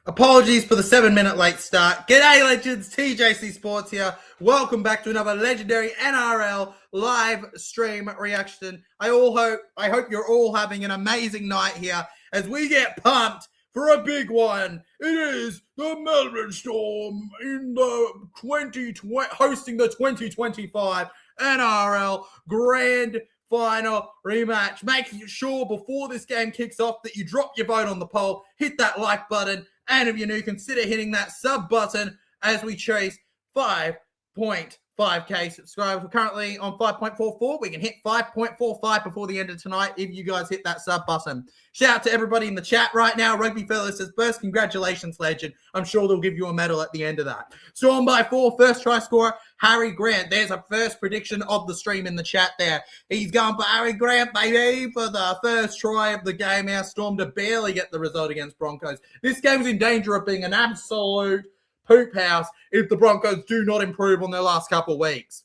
Apologies for the 7-minute late start. G'day, legends. TJC Sports here. Welcome back to another legendary NRL live stream reaction. I hope you're all having an amazing night here as we get pumped for a big one. It is the Melbourne Storm in the 2020 hosting the 2025 NRL Grand Final rematch. Make sure before this game kicks off that you drop your vote on the poll, hit that like button, and if you're new, consider hitting that sub button as we chase 5.5k subscribers. We're currently on 5.44. We can hit 5.45 before the end of tonight if you guys hit that sub button. Shout out to everybody in the chat right now. Rugby Fella says, first, congratulations, legend. I'm sure they'll give you a medal at the end of that. Storm by 4, first try scorer, Harry Grant. There's a first prediction of the stream in the chat there. He's going for Harry Grant, baby, for the first try of the game. Our Storm to barely get the result against Broncos. This game's in danger of being an absolute poop house if the Broncos do not improve on their last couple of weeks.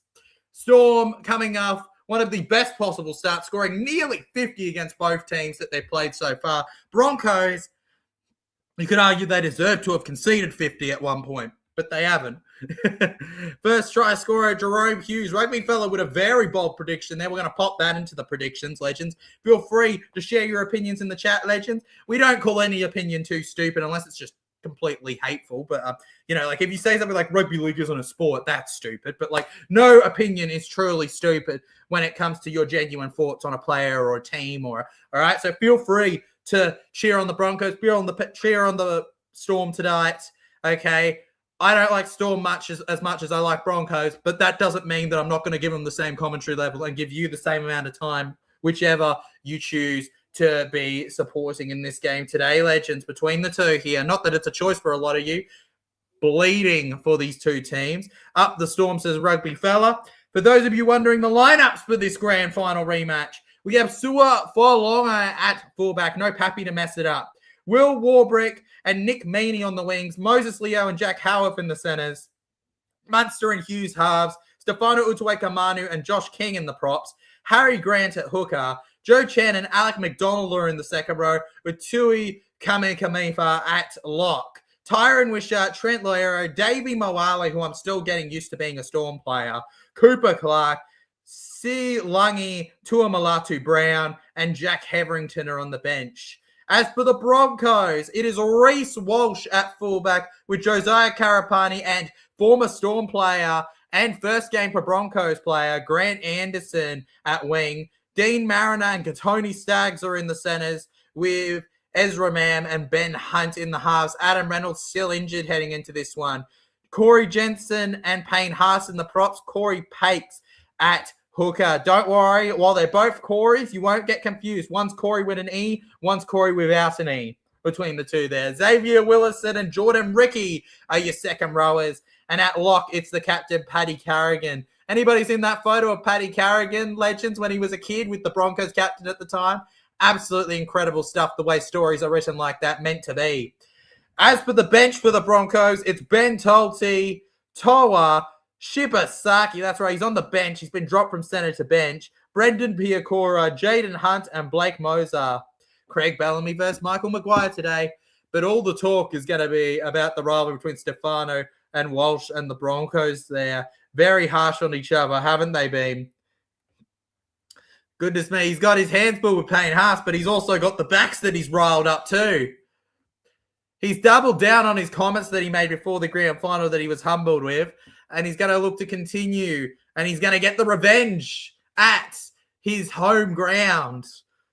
Storm coming off one of the best possible starts, scoring nearly 50 against both teams that they've played so far. Broncos, you could argue they deserve to have conceded 50 at one point, but they haven't. First try scorer, Jerome Hughes. Rugby Fella with a very bold prediction there. We're going to pop that into the predictions, legends. Feel free to share your opinions in the chat, legends. We don't call any opinion too stupid unless it's just completely hateful, but like if you say something like rugby league isn't a sport, that's stupid. But like, no opinion is truly stupid when it comes to your genuine thoughts on a player or a team. All right, so feel free to cheer on the Broncos, cheer on the Storm tonight. Okay, I don't like Storm as much as I like Broncos, but that doesn't mean that I'm not going to give them the same commentary level and give you the same amount of time, whichever you choose to be supporting in this game today, legends, between the two here. Not that it's a choice for a lot of you. Bleeding for these two teams. Up the Storm, says Rugby Fella. For those of you wondering the lineups for this grand final rematch, we have Sua Forlonga at fullback. No Pappy to mess it up. Will Warbrick and Nick Meaney on the wings. Moses Leo and Jack Howarth in the centres. Munster and Hughes halves. Stefano Utuekamanu and Josh King in the props. Harry Grant at hooker. Joe Chan and Alec McDonald are in the second row, with Tui Kamikamifa at lock. Tyron Wishart, Trent Loiero, Davey Moale, who I'm still getting used to being a Storm player, Cooper Clark, Si Lungi, Tuamalatu Brown, and Jack Heverington are on the bench. As for the Broncos, it is Reece Walsh at fullback with Josiah Karapani and former Storm player and first game for Broncos player Grant Anderson at wing. Dean Mariner and Katoni Staggs are in the centres with Ezra Mam and Ben Hunt in the halves. Adam Reynolds still injured heading into this one. Corey Jensen and Payne Haas in the props. Corey Pakes at hooker. Don't worry, while they're both Corys, you won't get confused. One's Corey with an E, one's Corey without an E between the two there. Xavier Willison and Jordan Ricky are your second rowers. And at lock, it's the captain, Paddy Carrigan. Anybody seen that photo of Paddy Carrigan, legends, when he was a kid with the Broncos captain at the time? Absolutely incredible stuff, the way stories are written like that, meant to be. As for the bench for the Broncos, it's Ben Tolte, Toa, Shibasaki. That's right, he's on the bench. He's been dropped from centre to bench. Brendan Piakora, Jaden Hunt, and Blake Moser. Craig Bellamy versus Michael Maguire today. But all the talk is going to be about the rivalry between Stefano and Walsh and the Broncos there. Very harsh on each other, haven't they been? Goodness me, he's got his hands full with Payne Haas, but he's also got the backs that he's riled up too. He's doubled down on his comments that he made before the grand final that he was humbled with, and he's going to look to continue, and he's going to get the revenge at his home ground.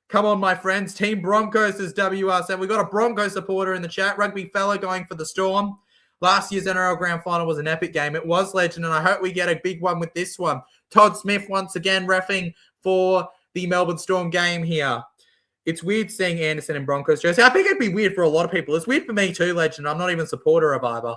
Come on, my friends. Team Broncos is WR7. We've got a Broncos supporter in the chat. Rugby Fella going for the Storm. Last year's NRL Grand Final was an epic game. It was, legend, and I hope we get a big one with this one. Todd Smith once again reffing for the Melbourne Storm game here. It's weird seeing Anderson in Broncos jersey. I think it'd be weird for a lot of people. It's weird for me too, legend. I'm not even a supporter of either.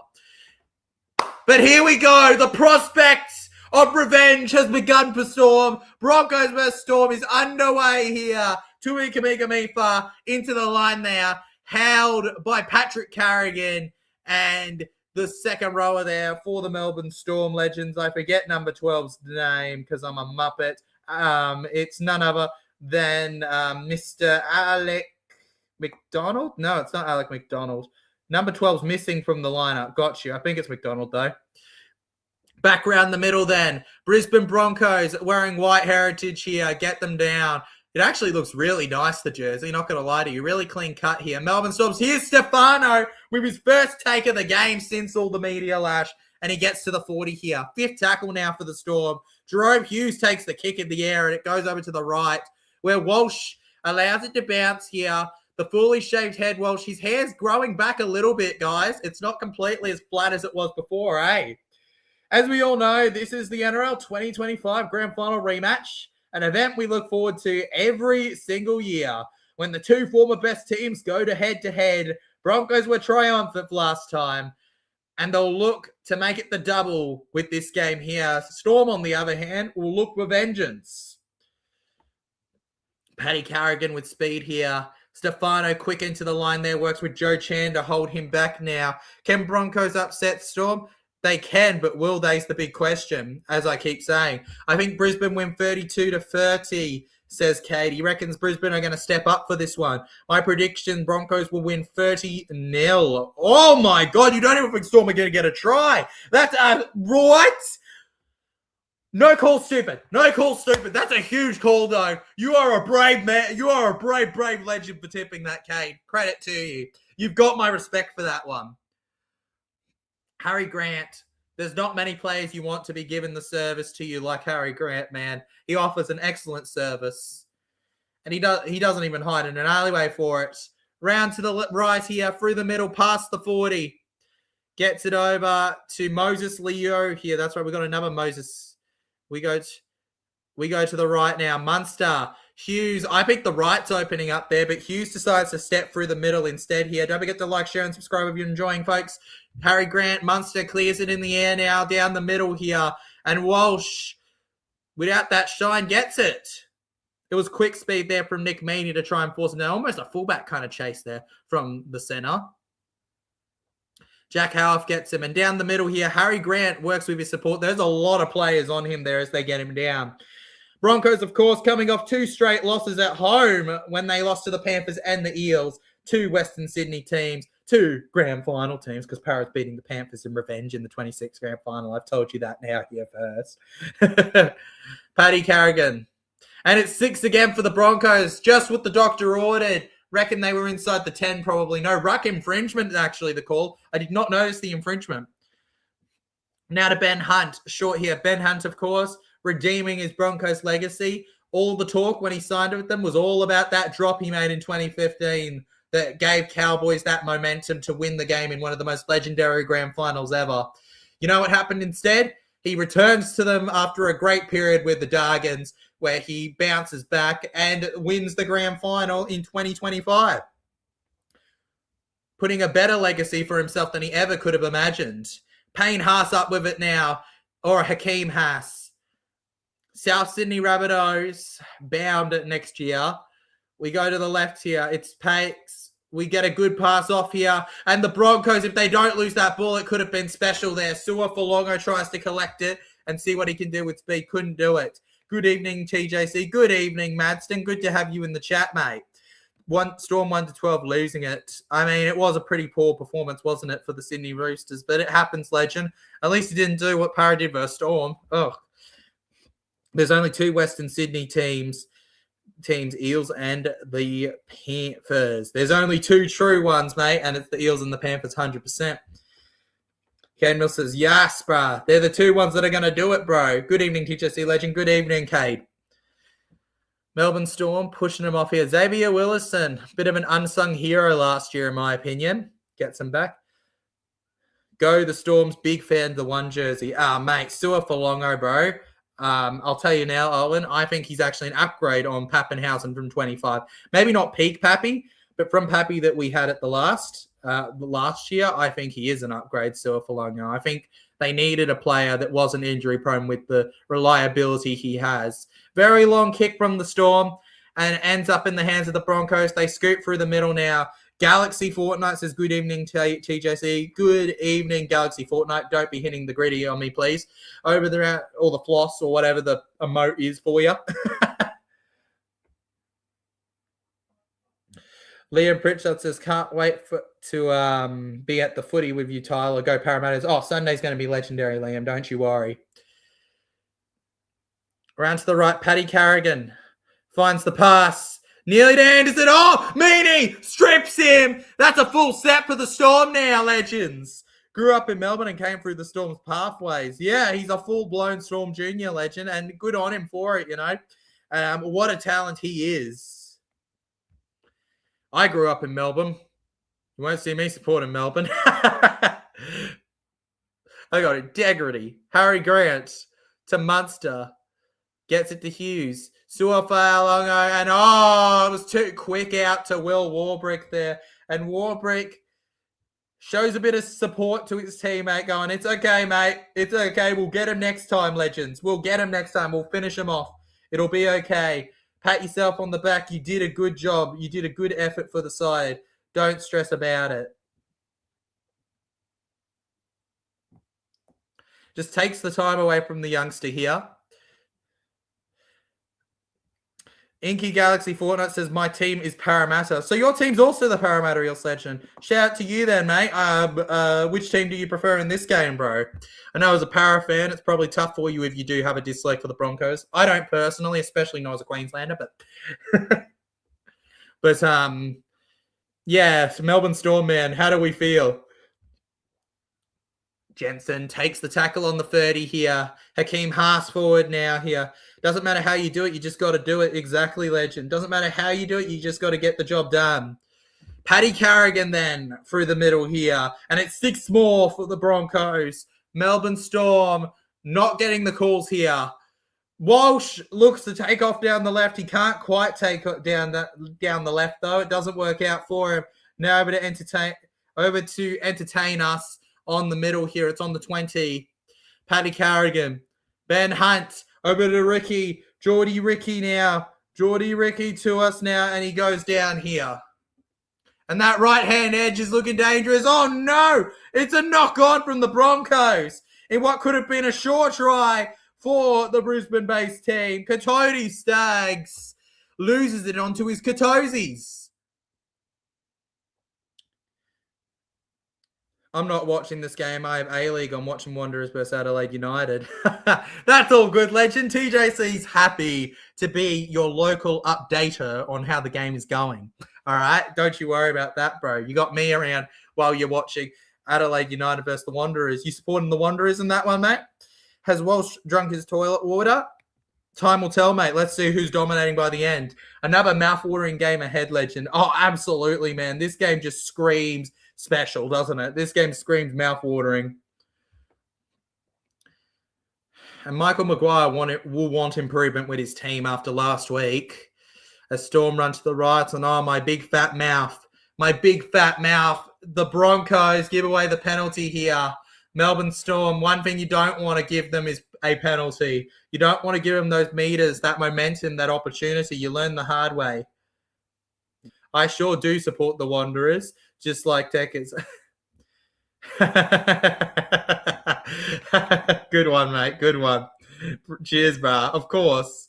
But here we go. The prospects of revenge has begun for Storm. Broncos versus Storm is underway here. Tui Kamikamifa into the line there. Held by Patrick Carrigan. And the second rower there for the Melbourne Storm, legends. I forget number 12's name because I'm a muppet. It's none other than Mr. Alec McDonald. No, it's not Alec McDonald. Number 12's missing from the lineup. Got you. I think it's McDonald, though. Back around the middle then. Brisbane Broncos wearing white heritage here. Get them down. It actually looks really nice, the jersey. Not going to lie to you. Really clean cut here. Melbourne Storms. Here's Stefano with his first take of the game since all the media lash. And he gets to the 40 here. 5th tackle now for the Storm. Jerome Hughes takes the kick in the air and it goes over to the right where Walsh allows it to bounce here. The fully shaved head Walsh. His hair's growing back a little bit, guys. It's not completely as flat as it was before, eh? As we all know, this is the NRL 2025 Grand Final rematch, an event we look forward to every single year. When the two former best teams go to head-to-head, Broncos were triumphant last time, and they'll look to make it the double with this game here. Storm, on the other hand, will look for vengeance. Paddy Carrigan with speed here. Stefano quick into the line there, works with Joe Chan to hold him back now. Can Broncos upset Storm? They can, but will they's the big question, as I keep saying. I think Brisbane win 32-30, says Kate. He reckons Brisbane are going to step up for this one. My prediction, Broncos will win 30-0. Oh, my God. You don't even think Storm are going to get a try. That's right. No call stupid. No call stupid. That's a huge call, though. You are a brave man. You are a brave legend for tipping that, Kate. Credit to you. You've got my respect for that one. Harry Grant, there's not many players you want to be given the service to you like Harry Grant, man. He offers an excellent service. And he doesn't even hide in an alleyway for it. Round to the right here, through the middle, past the 40. Gets it over to Moses Leo here. That's right, we got another Moses. We go to the right now. Munster, Hughes. I think the right's opening up there, but Hughes decides to step through the middle instead here. Don't forget to like, share, and subscribe if you're enjoying, folks. Harry Grant, Munster clears it in the air now, down the middle here. And Walsh, without that shine, gets it. It was quick speed there from Nick Meaney to try and force him down. Almost a fullback kind of chase there from the centre. Jack Howarth gets him. And down the middle here, Harry Grant works with his support. There's a lot of players on him there as they get him down. Broncos, of course, coming off 2 straight losses at home when they lost to the Panthers and the Eels. 2 Western Sydney teams. 2 grand final teams, because Parra's beating the Panthers in revenge in the 26th grand final. I've told you that now here first. Paddy Carrigan. And it's 6 again for the Broncos, just what the doctor ordered. Reckon they were inside the 10 probably. No, ruck infringement is actually the call. I did not notice the infringement. Now to Ben Hunt. Short here. Ben Hunt, of course, redeeming his Broncos legacy. All the talk when he signed with them was all about that drop he made in 2015 that gave Cowboys that momentum to win the game in one of the most legendary grand finals ever. You know what happened instead? He returns to them after a great period with the Dargans, where he bounces back and wins the grand final in 2025. Putting a better legacy for himself than he ever could have imagined. Payne Haas up with it now, or Hakeem Haas. South Sydney Rabbitohs bound next year. We go to the left here. It's Pace. We get a good pass off here. And the Broncos, if they don't lose that ball, it could have been special there. Sua Folongo tries to collect it and see what he can do with speed. Couldn't do it. Good evening, TJC. Good evening, Madston. Good to have you in the chat, mate. Storm 1-12 losing it. I mean, it was a pretty poor performance, wasn't it, for the Sydney Roosters? But it happens, legend. At least he didn't do what Parra did versus Storm. Ugh. There's only 2 Western Sydney teams, Eels and the Panthers. There's only 2 true ones, mate, and it's the Eels and the Panthers 100%. Cade Mill says, yes, bruh. They're the 2 ones that are going to do it, bro. Good evening, TJC legend. Good evening, Cade. Melbourne Storm pushing him off here. Xavier Willison, bit of an unsung hero last year, in my opinion. Gets him back. Go the Storms. Big fan of the 1 jersey. Mate, Sua Folongo, bro. I'll tell you now, Owen, I think he's actually an upgrade on Pappenhausen from 25. Maybe not peak Pappy, but from Pappy that we had at the last year, I think he is an upgrade still for Folongo. I think they needed a player that wasn't injury prone with the reliability he has. Very long kick from the Storm and ends up in the hands of the Broncos. They scoop through the middle now. Galaxy Fortnite says, good evening, TJC. Good evening, Galaxy Fortnite. Don't be hitting the gritty on me, please. Over the or the floss or whatever the emote is for you. Liam Pritchard says, can't wait to be at the footy with you, Tyler. Go Parramatters. Oh, Sunday's going to be legendary, Liam. Don't you worry. Around to the right, Paddy Carrigan finds the pass. Nearly to Anderson. Oh, Meany strips him. That's a full set for the Storm now, legends. Grew up in Melbourne and came through the Storm's pathways. Yeah, he's a full-blown Storm Junior legend, and good on him for it, you know. What a talent he is. I grew up in Melbourne. You won't see me supporting Melbourne. I got integrity. Harry Grant to Munster. Gets it to Hughes. Suafa'alongo. And it was too quick out to Will Warbrick there. And Warbrick shows a bit of support to his teammate going, it's okay, mate. It's okay. We'll get him next time, legends. We'll get him next time. We'll finish him off. It'll be okay. Pat yourself on the back. You did a good job. You did a good effort for the side. Don't stress about it. Just takes the time away from the youngster here. Inky Galaxy Fortnite says, my team is Parramatta. So your team's also the Parramatta Eels legend. Shout out to you then, mate. Which team do you prefer in this game, bro? I know as a Para fan, it's probably tough for you if you do have a dislike for the Broncos. I don't personally, especially not as a Queenslander, but... but, yeah, Melbourne Storm, man. How do we feel? Jensen takes the tackle on the 30 here. Hakeem Haas forward now here. Doesn't matter how you do it, you just got to do it. Exactly, legend. Doesn't matter how you do it, you just got to get the job done. Paddy Carrigan then through the middle here. And it's 6 more for the Broncos. Melbourne Storm not getting the calls here. Walsh looks to take off down the left. He can't quite take down the left, though. It doesn't work out for him. Now over to entertain us on the middle here. It's on the 20. Paddy Carrigan. Ben Hunt. Over to Ricky. Geordie Ricky now. Geordie Ricky to us now. And he goes down here. And that right-hand edge is looking dangerous. Oh, no. It's a knock-on from the Broncos. In what could have been a short try for the Brisbane-based team. Katote Stags loses it onto his Katosies. I'm not watching this game. I have A-League. I'm watching Wanderers versus Adelaide United. That's all good, legend. TJC's happy to be your local updater on how the game is going. All right? Don't you worry about that, bro. You got me around while you're watching Adelaide United versus the Wanderers. You supporting the Wanderers in that one, mate? Has Walsh drunk his toilet water? Time will tell, mate. Let's see who's dominating by the end. Another mouth-watering game ahead, legend. Oh, absolutely, man. This game just screams special, doesn't it? This game screams mouth-watering. And Michael Maguire will want improvement with his team after last week. A Storm run to the right, and my big fat mouth. My big fat mouth. The Broncos give away the penalty here. Melbourne Storm, one thing you don't want to give them is a penalty. You don't want to give them those meters, that momentum, that opportunity. You learn the hard way. I sure do support the Wanderers, just like Deckers. Good one, mate. Good one. Cheers, brah. Of course.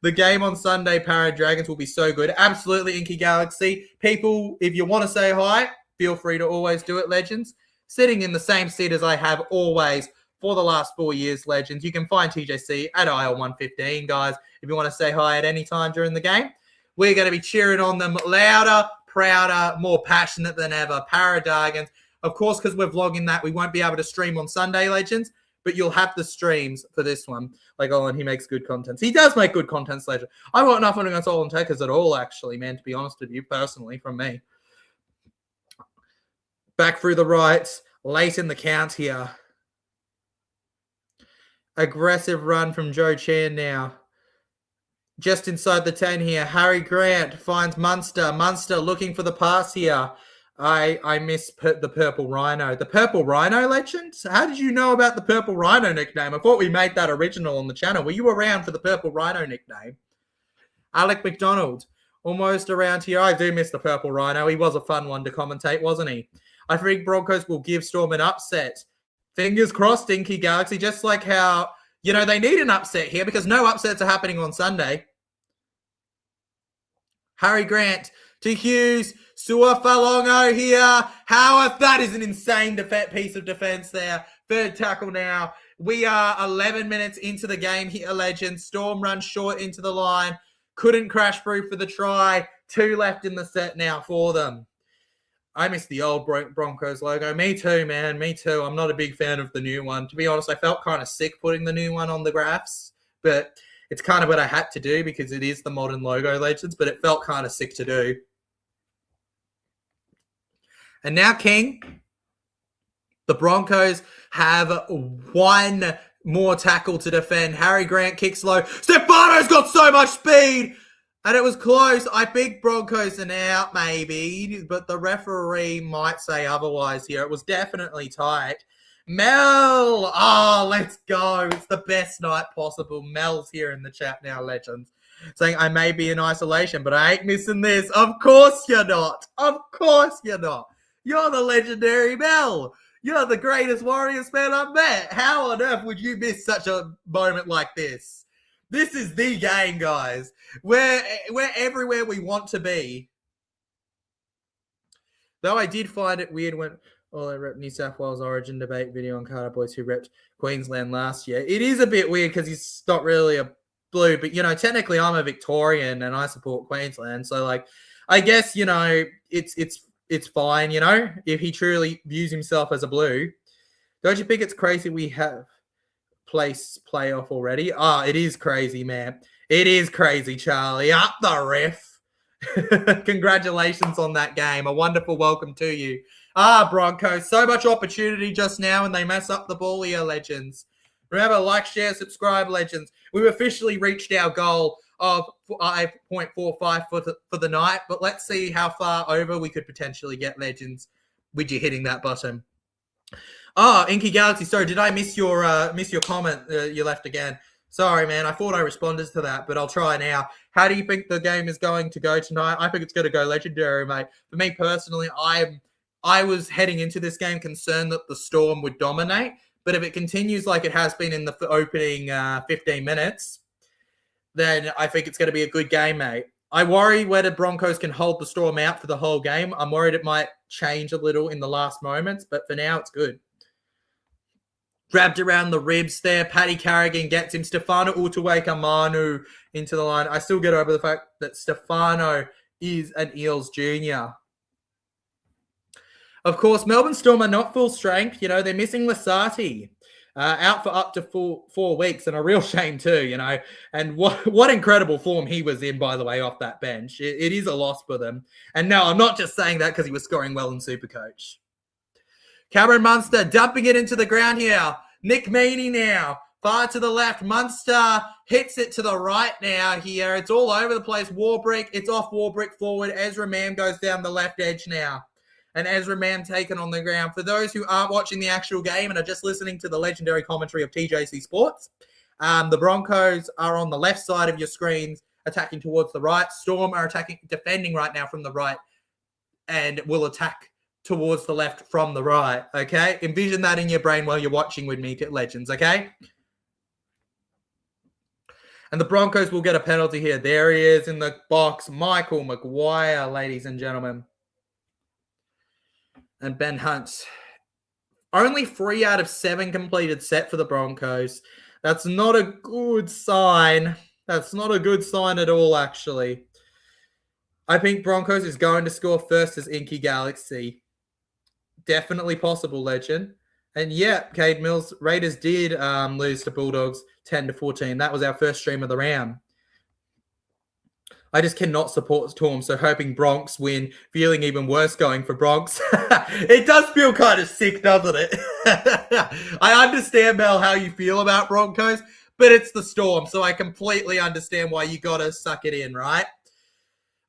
The game on Sunday, Para Dragons, will be so good. Absolutely, Inky Galaxy. People, if you want to say hi, feel free to always do it, legends. Sitting in the same seat as I have always for the last 4 years, legends. You can find TJC at aisle 115, guys, if you want to say hi at any time during the game. We're going to be cheering on them louder, prouder, more passionate than ever. Para Dragons. Of course, because we're vlogging that, we won't be able to stream on Sunday, legends, but you'll have the streams for this one. Like Olin, he makes good content. He does make good content, legend. I've got nothing against Olin Takers at all, actually, man, to be honest with you, personally, from me. Back through the right, late in the count here. Aggressive run from Joe Chan now. Just inside the 10 here. Harry Grant finds Munster. Munster looking for the pass here. I miss the Purple Rhino. The Purple Rhino, legend? How did you know about the Purple Rhino nickname? I thought we made that original on the channel. Were you around for the Purple Rhino nickname? Alec McDonald. Almost around here. I do miss the Purple Rhino. He was a fun one to commentate, wasn't he? I think Broncos will give Storm an upset. Fingers crossed, Inky Galaxy. Just like how, you know, they need an upset here because no upsets are happening on Sunday. Harry Grant to Hughes. Suafalongo here. Howard, that is an insane piece of defense there. Third tackle now. We are 11 minutes into the game here, legends. Storm runs short into the line. Couldn't crash through for the try. 2 left in the set now for them. I miss the old Broncos logo. Me too, man. Me too. I'm not a big fan of the new one. To be honest, I felt kind of sick putting the new one on the graphs, but it's kind of what I had to do because it is the modern logo, legends, but it felt kind of sick to do. And now, King, the Broncos have 1 more tackle to defend. Harry Grant kicks low. Stefano's got so much speed. And it was close. I think Broncos are out, maybe, but the referee might say otherwise here. It was definitely tight. Mel! Oh, let's go. It's the best night possible. Mel's here in the chat now, legends. Saying, I may be in isolation, but I ain't missing this. Of course you're not. Of course you're not. You're the legendary Mel. You're the greatest Warriors fan I've met. How on earth would you miss such a moment like this? This is the game, guys. We're everywhere we want to be. Though I did find it weird when I repped New South Wales Origin debate video on Carter Boys who repped Queensland last year. It is a bit weird because he's not really a blue, but, technically I'm a Victorian and I support Queensland. So, I guess, it's fine, if he truly views himself as a blue. Don't you think it's crazy we have playoff already? It is crazy, man. It is crazy, Charlie. Up the ref. Congratulations on that game. A wonderful welcome to you. Broncos. So much opportunity just now and they mess up the ball here, legends. Remember, like, share, subscribe, legends. We've officially reached our goal of 5.45 for the night, but let's see how far over we could potentially get, legends, with you hitting that button. Inky Galaxy, sorry, did I miss your comment you left again? Sorry, man. I thought I responded to that, but I'll try now. How do you think the game is going to go tonight? I think it's going to go legendary, mate. For me personally, I was heading into this game concerned that the Storm would dominate, but if it continues like it has been in the opening 15 minutes, then I think it's going to be a good game, mate. I worry whether Broncos can hold the Storm out for the whole game. I'm worried it might change a little in the last moments, but for now, it's good. Grabbed around the ribs there. Paddy Carrigan gets him. Stefano Utuweka-Manu into the line. I still get over the fact that Stefano is an Eels junior. Of course, Melbourne Storm are not full strength. They're missing Lasati. Out for up to 4 weeks, and a real shame too, And what incredible form he was in, by the way, off that bench. It is a loss for them. And no, I'm not just saying that because he was scoring well in Supercoach. Cameron Munster dumping it into the ground here. Nick Meaney now. Far to the left. Munster hits it to the right now here. It's all over the place. Warbrick. It's off Warbrick forward. Ezra Mam goes down the left edge now. And Ezra Mam taken on the ground. For those who aren't watching the actual game and are just listening to the legendary commentary of TJC Sports, the Broncos are on the left side of your screens, attacking towards the right. Storm are defending right now from the right, and will attack towards the left from the right, okay? Envision that in your brain while you're watching with me, legends, okay? And the Broncos will get a penalty here. There he is in the box. Michael Maguire, ladies and gentlemen. And Ben Hunt. Only 3 out of 7 completed set for the Broncos. That's not a good sign. That's not a good sign at all, actually. I think Broncos is going to score first as Inky Galaxy. Definitely possible, legend. And yeah, Cade Mills, Raiders did lose to Bulldogs 10-14. That was our first stream of the round. I just cannot support Storm, so hoping Bronx win. Feeling even worse going for Bronx. It does feel kind of sick, doesn't it? I understand, Mel, how you feel about Broncos, but it's the Storm, so I completely understand why you got to suck it in, right?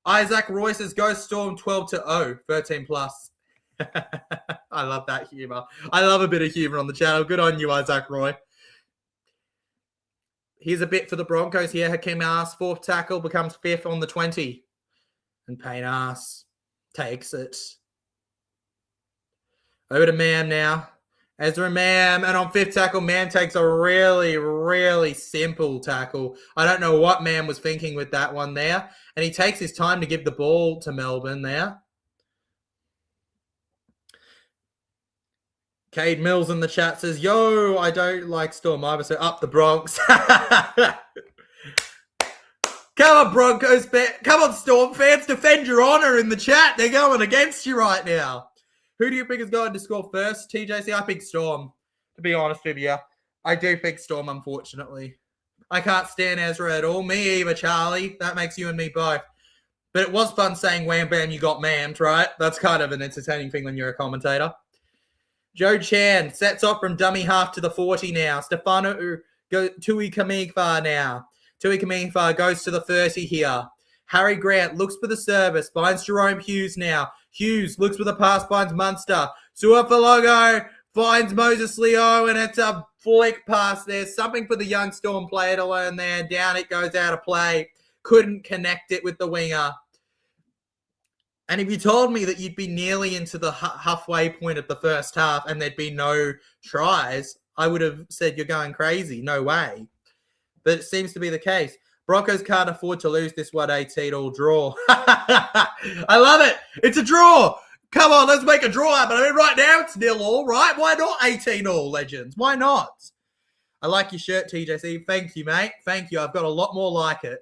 Isaac Roy says, go Storm 12-0, 13 plus. I love that humor. I love a bit of humor on the channel. Good on you, Isaac Roy. Here's a bit for the Broncos here. Hakeem Ass, 4th tackle, becomes 5th on the 20. And Payne Ass takes it. Over to Mam now. Ezra Mam, and on 5th tackle, Mam takes a really, really simple tackle. I don't know what Mam was thinking with that one there. And he takes his time to give the ball to Melbourne there. Cade Mills in the chat says, yo, I don't like Storm either, so up the Bronx. Come on, Broncos. Come on, Storm fans. Defend your honor in the chat. They're going against you right now. Who do you think is going to score first? TJC? I think Storm, to be honest with you. I do think Storm, unfortunately. I can't stand Ezra at all. Me either, Charlie. That makes you and me both. But it was fun saying wham, bam, you got mammed, right? That's kind of an entertaining thing when you're a commentator. Joe Chan sets off from dummy half to the 40 now. Stefano Tui Kamigfa now. Tui Kamigfa goes to the 30 here. Harry Grant looks for the service. Finds Jerome Hughes now. Hughes looks for the pass, finds Munster. Suafalogo finds Moses Leo, and it's a flick pass there. Something for the young Storm player to learn there. Down it goes out of play. Couldn't connect it with the winger. And if you told me that you'd be nearly into the halfway point of the first half and there'd be no tries, I would have said you're going crazy. No way. But it seems to be the case. Broncos can't afford to lose this 1-18-all draw. I love it. It's a draw. Come on, let's make a draw happen. I mean, right now it's 0-all, right? Why not 18-all, legends? Why not? I like your shirt, TJC. Thank you, mate. Thank you. I've got a lot more like it.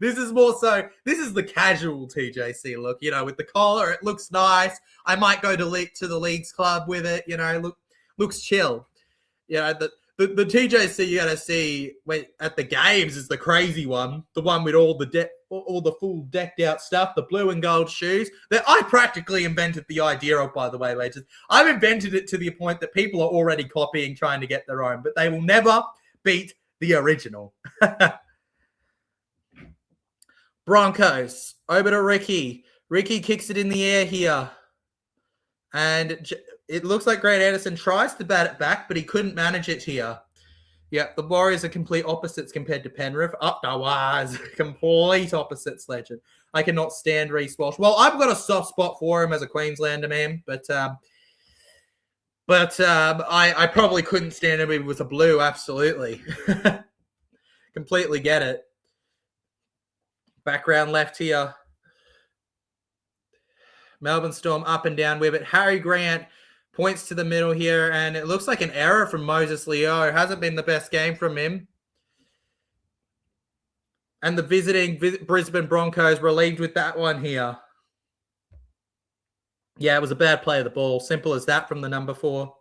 This is more so, this is the casual TJC look, you know, with the collar. It looks nice. I might go to the Leagues Club with it, you know, looks chill. You know, the TJC you got to see at the games is the crazy one, the one with all the full decked out stuff, the blue and gold shoes. That I practically invented the idea of, by the way, legends. I've invented it to the point that people are already copying, trying to get their own, but they will never beat the original. Broncos over to Ricky. Ricky kicks it in the air here. And it looks like Grant Anderson tries to bat it back, but he couldn't manage it here. Yeah, the Warriors are complete opposites compared to Penrith. Up the wires. Complete opposites, legend. I cannot stand Reece Walsh. Well, I've got a soft spot for him as a Queenslander man, but I probably couldn't stand him if it was a blue, absolutely. Completely get it. Background left here. Melbourne Storm up and down with it. Harry Grant points to the middle here, and it looks like an error from Moses Leo. It hasn't been the best game from him. And the visiting Brisbane Broncos relieved with that one here. Yeah, it was a bad play of the ball. Simple as that from the number 4.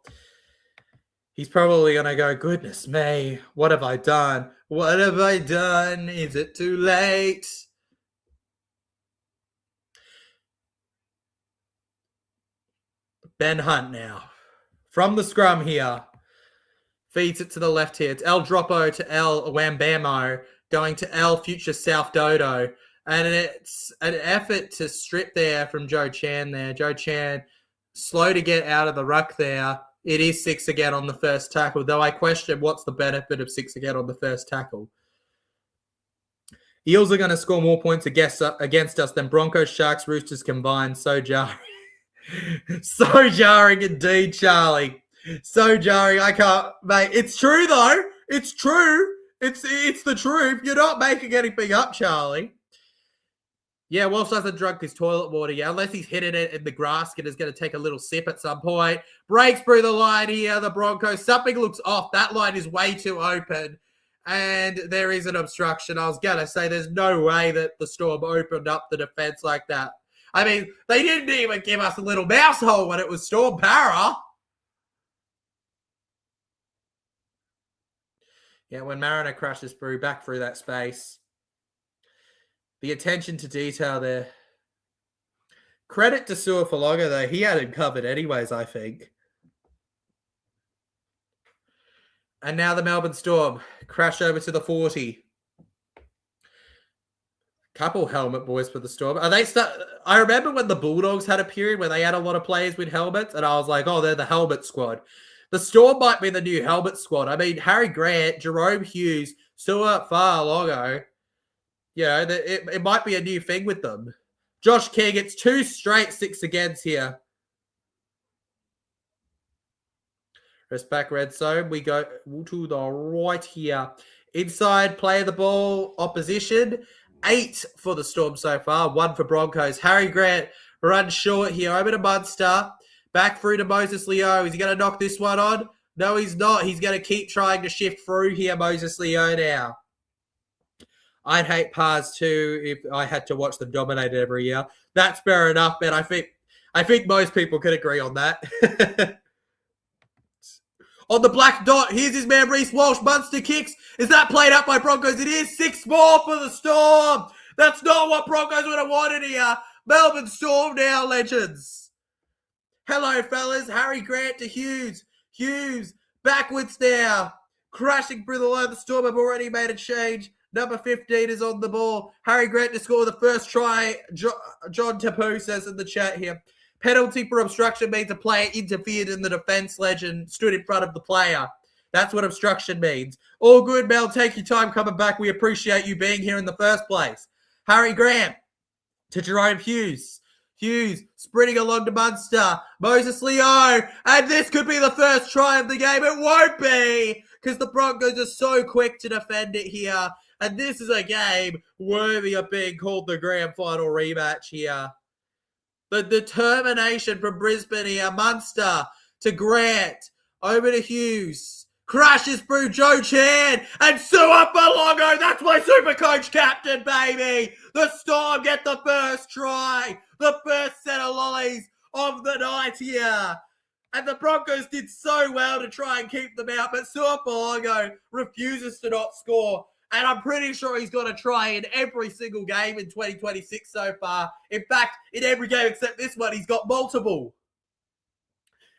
He's probably going to go, goodness me, what have I done? What have I done? Is it too late? Ben Hunt now. From the scrum here. Feeds it to the left here. It's El Dropo to El Wambamo. Going to El Future South Dodo. And it's an effort to strip there from Joe Chan there. Joe Chan slow to get out of the ruck there. It is 6 again on the first tackle, though I question what's the benefit of 6 again on the first tackle. Eels are going to score more points against us than Broncos, Sharks, Roosters combined. So jarring. So jarring indeed, Charlie. So jarring. I can't, mate. It's true, though. It's true. It's the truth. You're not making anything up, Charlie. Yeah, Walsh hasn't drunk his toilet water yet. Unless he's hitting it in the grass and is going to take a little sip at some point. Breaks through the line here, the Broncos. Something looks off. That line is way too open. And there is an obstruction. I was going to say there's no way that the Storm opened up the defense like that. I mean, they didn't even give us a little mouse hole when it was Storm Para. Yeah, when Mariner crashes through, back through that space. The attention to detail there. Credit to Suafalogo, though. He had it covered anyways, I think. And now the Melbourne Storm crash over to the 40. Couple helmet boys for the Storm. I remember when the Bulldogs had a period where they had a lot of players with helmets, and I was like, oh, they're the helmet squad. The Storm might be the new helmet squad. I mean, Harry Grant, Jerome Hughes, Suafalogo. You know, it might be a new thing with them. Josh King, it's 2 straight 6 agains here. Rest back, red zone. We go to the right here. Inside, play the ball, opposition. 8 for the Storm so far, 1 for Broncos. Harry Grant runs short here, over to Munster. Back through to Moses Leo. Is he going to knock this one on? No, he's not. He's going to keep trying to shift through here, Moses Leo now. I'd hate Pars too if I had to watch them dominate every year. That's fair enough, man. I think most people could agree on that. On the black dot, here's his man Reece Walsh. Munster kicks. Is that played up by Broncos? It is. 6-4 for the Storm. That's not what Broncos would have wanted here. Melbourne Storm now, legends. Hello, fellas. Harry Grant to Hughes. Hughes backwards now. Crashing through the line. The Storm have already made a change. Number 15 is on the ball. Harry Grant to score the first try. John Tapu says in the chat here. Penalty for obstruction means a player interfered in the defense, legend, stood in front of the player. That's what obstruction means. All good, Mel. Take your time coming back. We appreciate you being here in the first place. Harry Grant to Jerome Hughes. Hughes sprinting along to Munster. Moses Leo. And this could be the first try of the game. It won't be because the Broncos are so quick to defend it here. And this is a game worthy of being called the grand final rematch here. The determination from Brisbane here. Munster to Grant. Over to Hughes. Crashes through Joe Chan. And Sua Falongo. That's my super coach captain, baby. The Storm get the first try. The first set of lollies of the night here. And the Broncos did so well to try and keep them out. But Sua Falongo refuses to not score. And I'm pretty sure he's got to try in every single game in 2026 so far. In fact, in every game except this one, he's got multiple.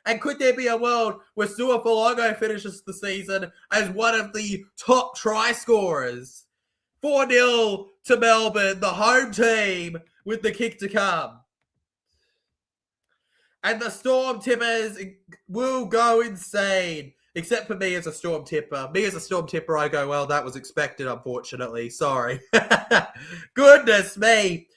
And could there be a world where Sua Falongo finishes the season as one of the top try scorers? 4-0 to Melbourne, the home team, with the kick to come. And the Storm tippers will go insane. Except for me as a Storm tipper. Me as a Storm tipper, I go, well, that was expected, unfortunately. Sorry. Goodness me.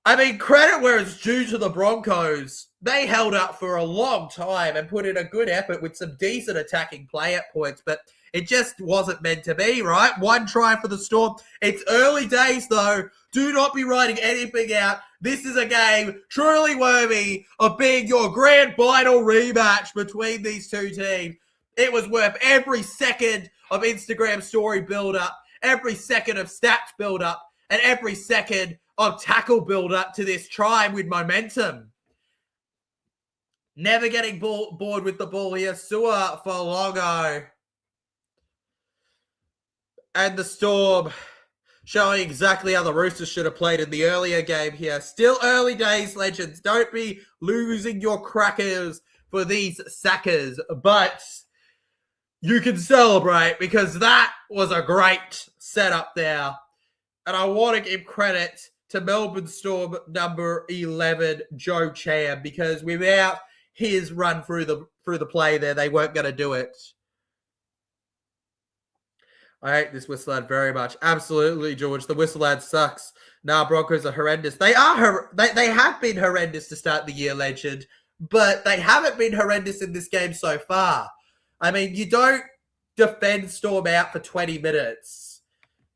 I mean, credit where it's due to the Broncos. They held up for a long time and put in a good effort with some decent attacking play at points, but it just wasn't meant to be, right? 1 try for the Storm. It's early days, though. Do not be writing anything out. This is a game truly worthy of being your grand final rematch between these two teams. It was worth every second of Instagram story build-up, every second of stats build-up, and every second of tackle build-up to this try with momentum. Never getting bored with the ball here. Sua Falongo. And the Storm showing exactly how the Roosters should have played in the earlier game here. Still early days, legends. Don't be losing your crackers for these sackers. But you can celebrate because that was a great setup there. And I want to give credit to Melbourne Storm number 11, Joe Chan, because without his run through the play there, they weren't going to do it. I hate this whistle ad very much. Absolutely, George. The whistle ad sucks. Nah, Broncos are horrendous. They have been horrendous to start the year, legend, but they haven't been horrendous in this game so far. I mean, you don't defend Storm out for 20 minutes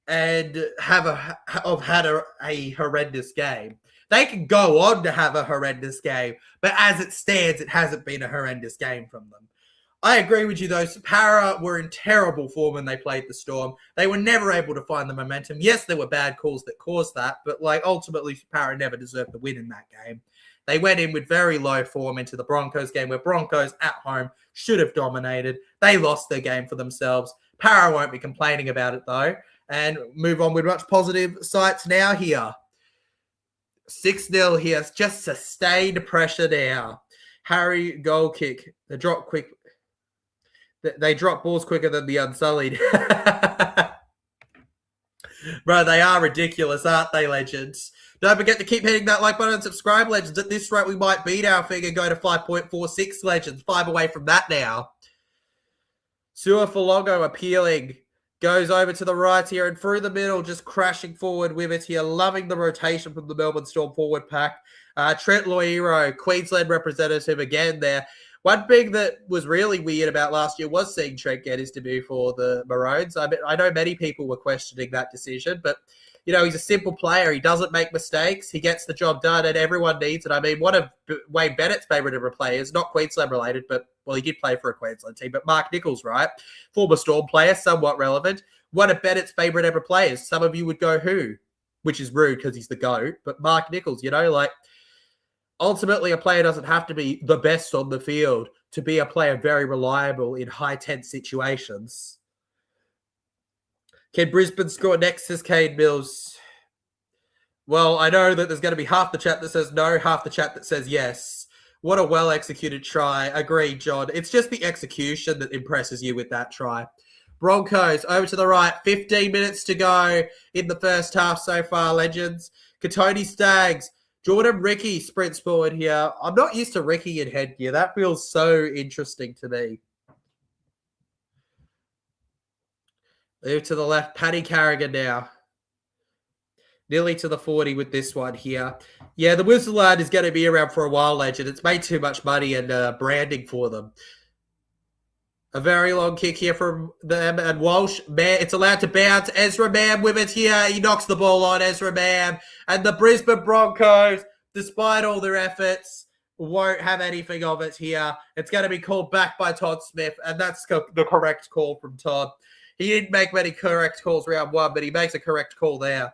and have had a horrendous game. They can go on to have a horrendous game, but as it stands, it hasn't been a horrendous game from them. I agree with you, though. Para were in terrible form when they played the Storm. They were never able to find the momentum. Yes, there were bad calls that caused that, but ultimately, Para never deserved the win in that game. They went in with very low form into the Broncos game where Broncos at home should have dominated. They lost their game for themselves. Para won't be complaining about it, though. And move on with much positive sights now here. 6-0 here. Just sustained pressure now. Harry, goal kick. They drop quick. They drop balls quicker than the Unsullied. Bro, they are ridiculous, aren't they, legends? Don't forget to keep hitting that like button and subscribe, legends. At this rate, we might beat our figure, go to 5.46, legends. 5 away from that now. Sua Falongo appealing. Goes over to the right here and through the middle, just crashing forward with it here. Loving the rotation from the Melbourne Storm forward pack. Trent Loiero, Queensland representative again there. One thing that was really weird about last year was seeing Trent get his debut for the Maroons. I know many people were questioning that decision, but, he's a simple player. He doesn't make mistakes. He gets the job done, and everyone needs it. I mean, one of Wayne Bennett's favourite ever players, not Queensland related, but, well, he did play for a Queensland team, but Mark Nichols, right? Former Storm player, somewhat relevant. One of Bennett's favourite ever players. Some of you would go, who? Which is rude because he's the GOAT, but Mark Nichols, ultimately, a player doesn't have to be the best on the field to be a player very reliable in high-tense situations. Can Brisbane score next, says Cade Mills? Well, I know that there's going to be half the chat that says no, half the chat that says yes. What a well-executed try. Agreed, John. It's just the execution that impresses you with that try. Broncos, over to the right. 15 minutes to go in the first half so far, legends. Katoni Staggs. Jordan Ricky sprints forward here. I'm not used to Ricky in headgear. That feels so interesting to me. Move to the left. Paddy Carrigan now. Nearly to the 40 with this one here. Yeah, the Whistle-Lard is going to be around for a while, legend. It's made too much money and branding for them. A very long kick here from them. And Walsh, it's allowed to bounce. Ezra Mam with it here. He knocks the ball on, Ezra Mam. And the Brisbane Broncos, despite all their efforts, won't have anything of it here. It's going to be called back by Todd Smith. And that's the correct call from Todd. He didn't make many correct calls round one, but he makes a correct call there.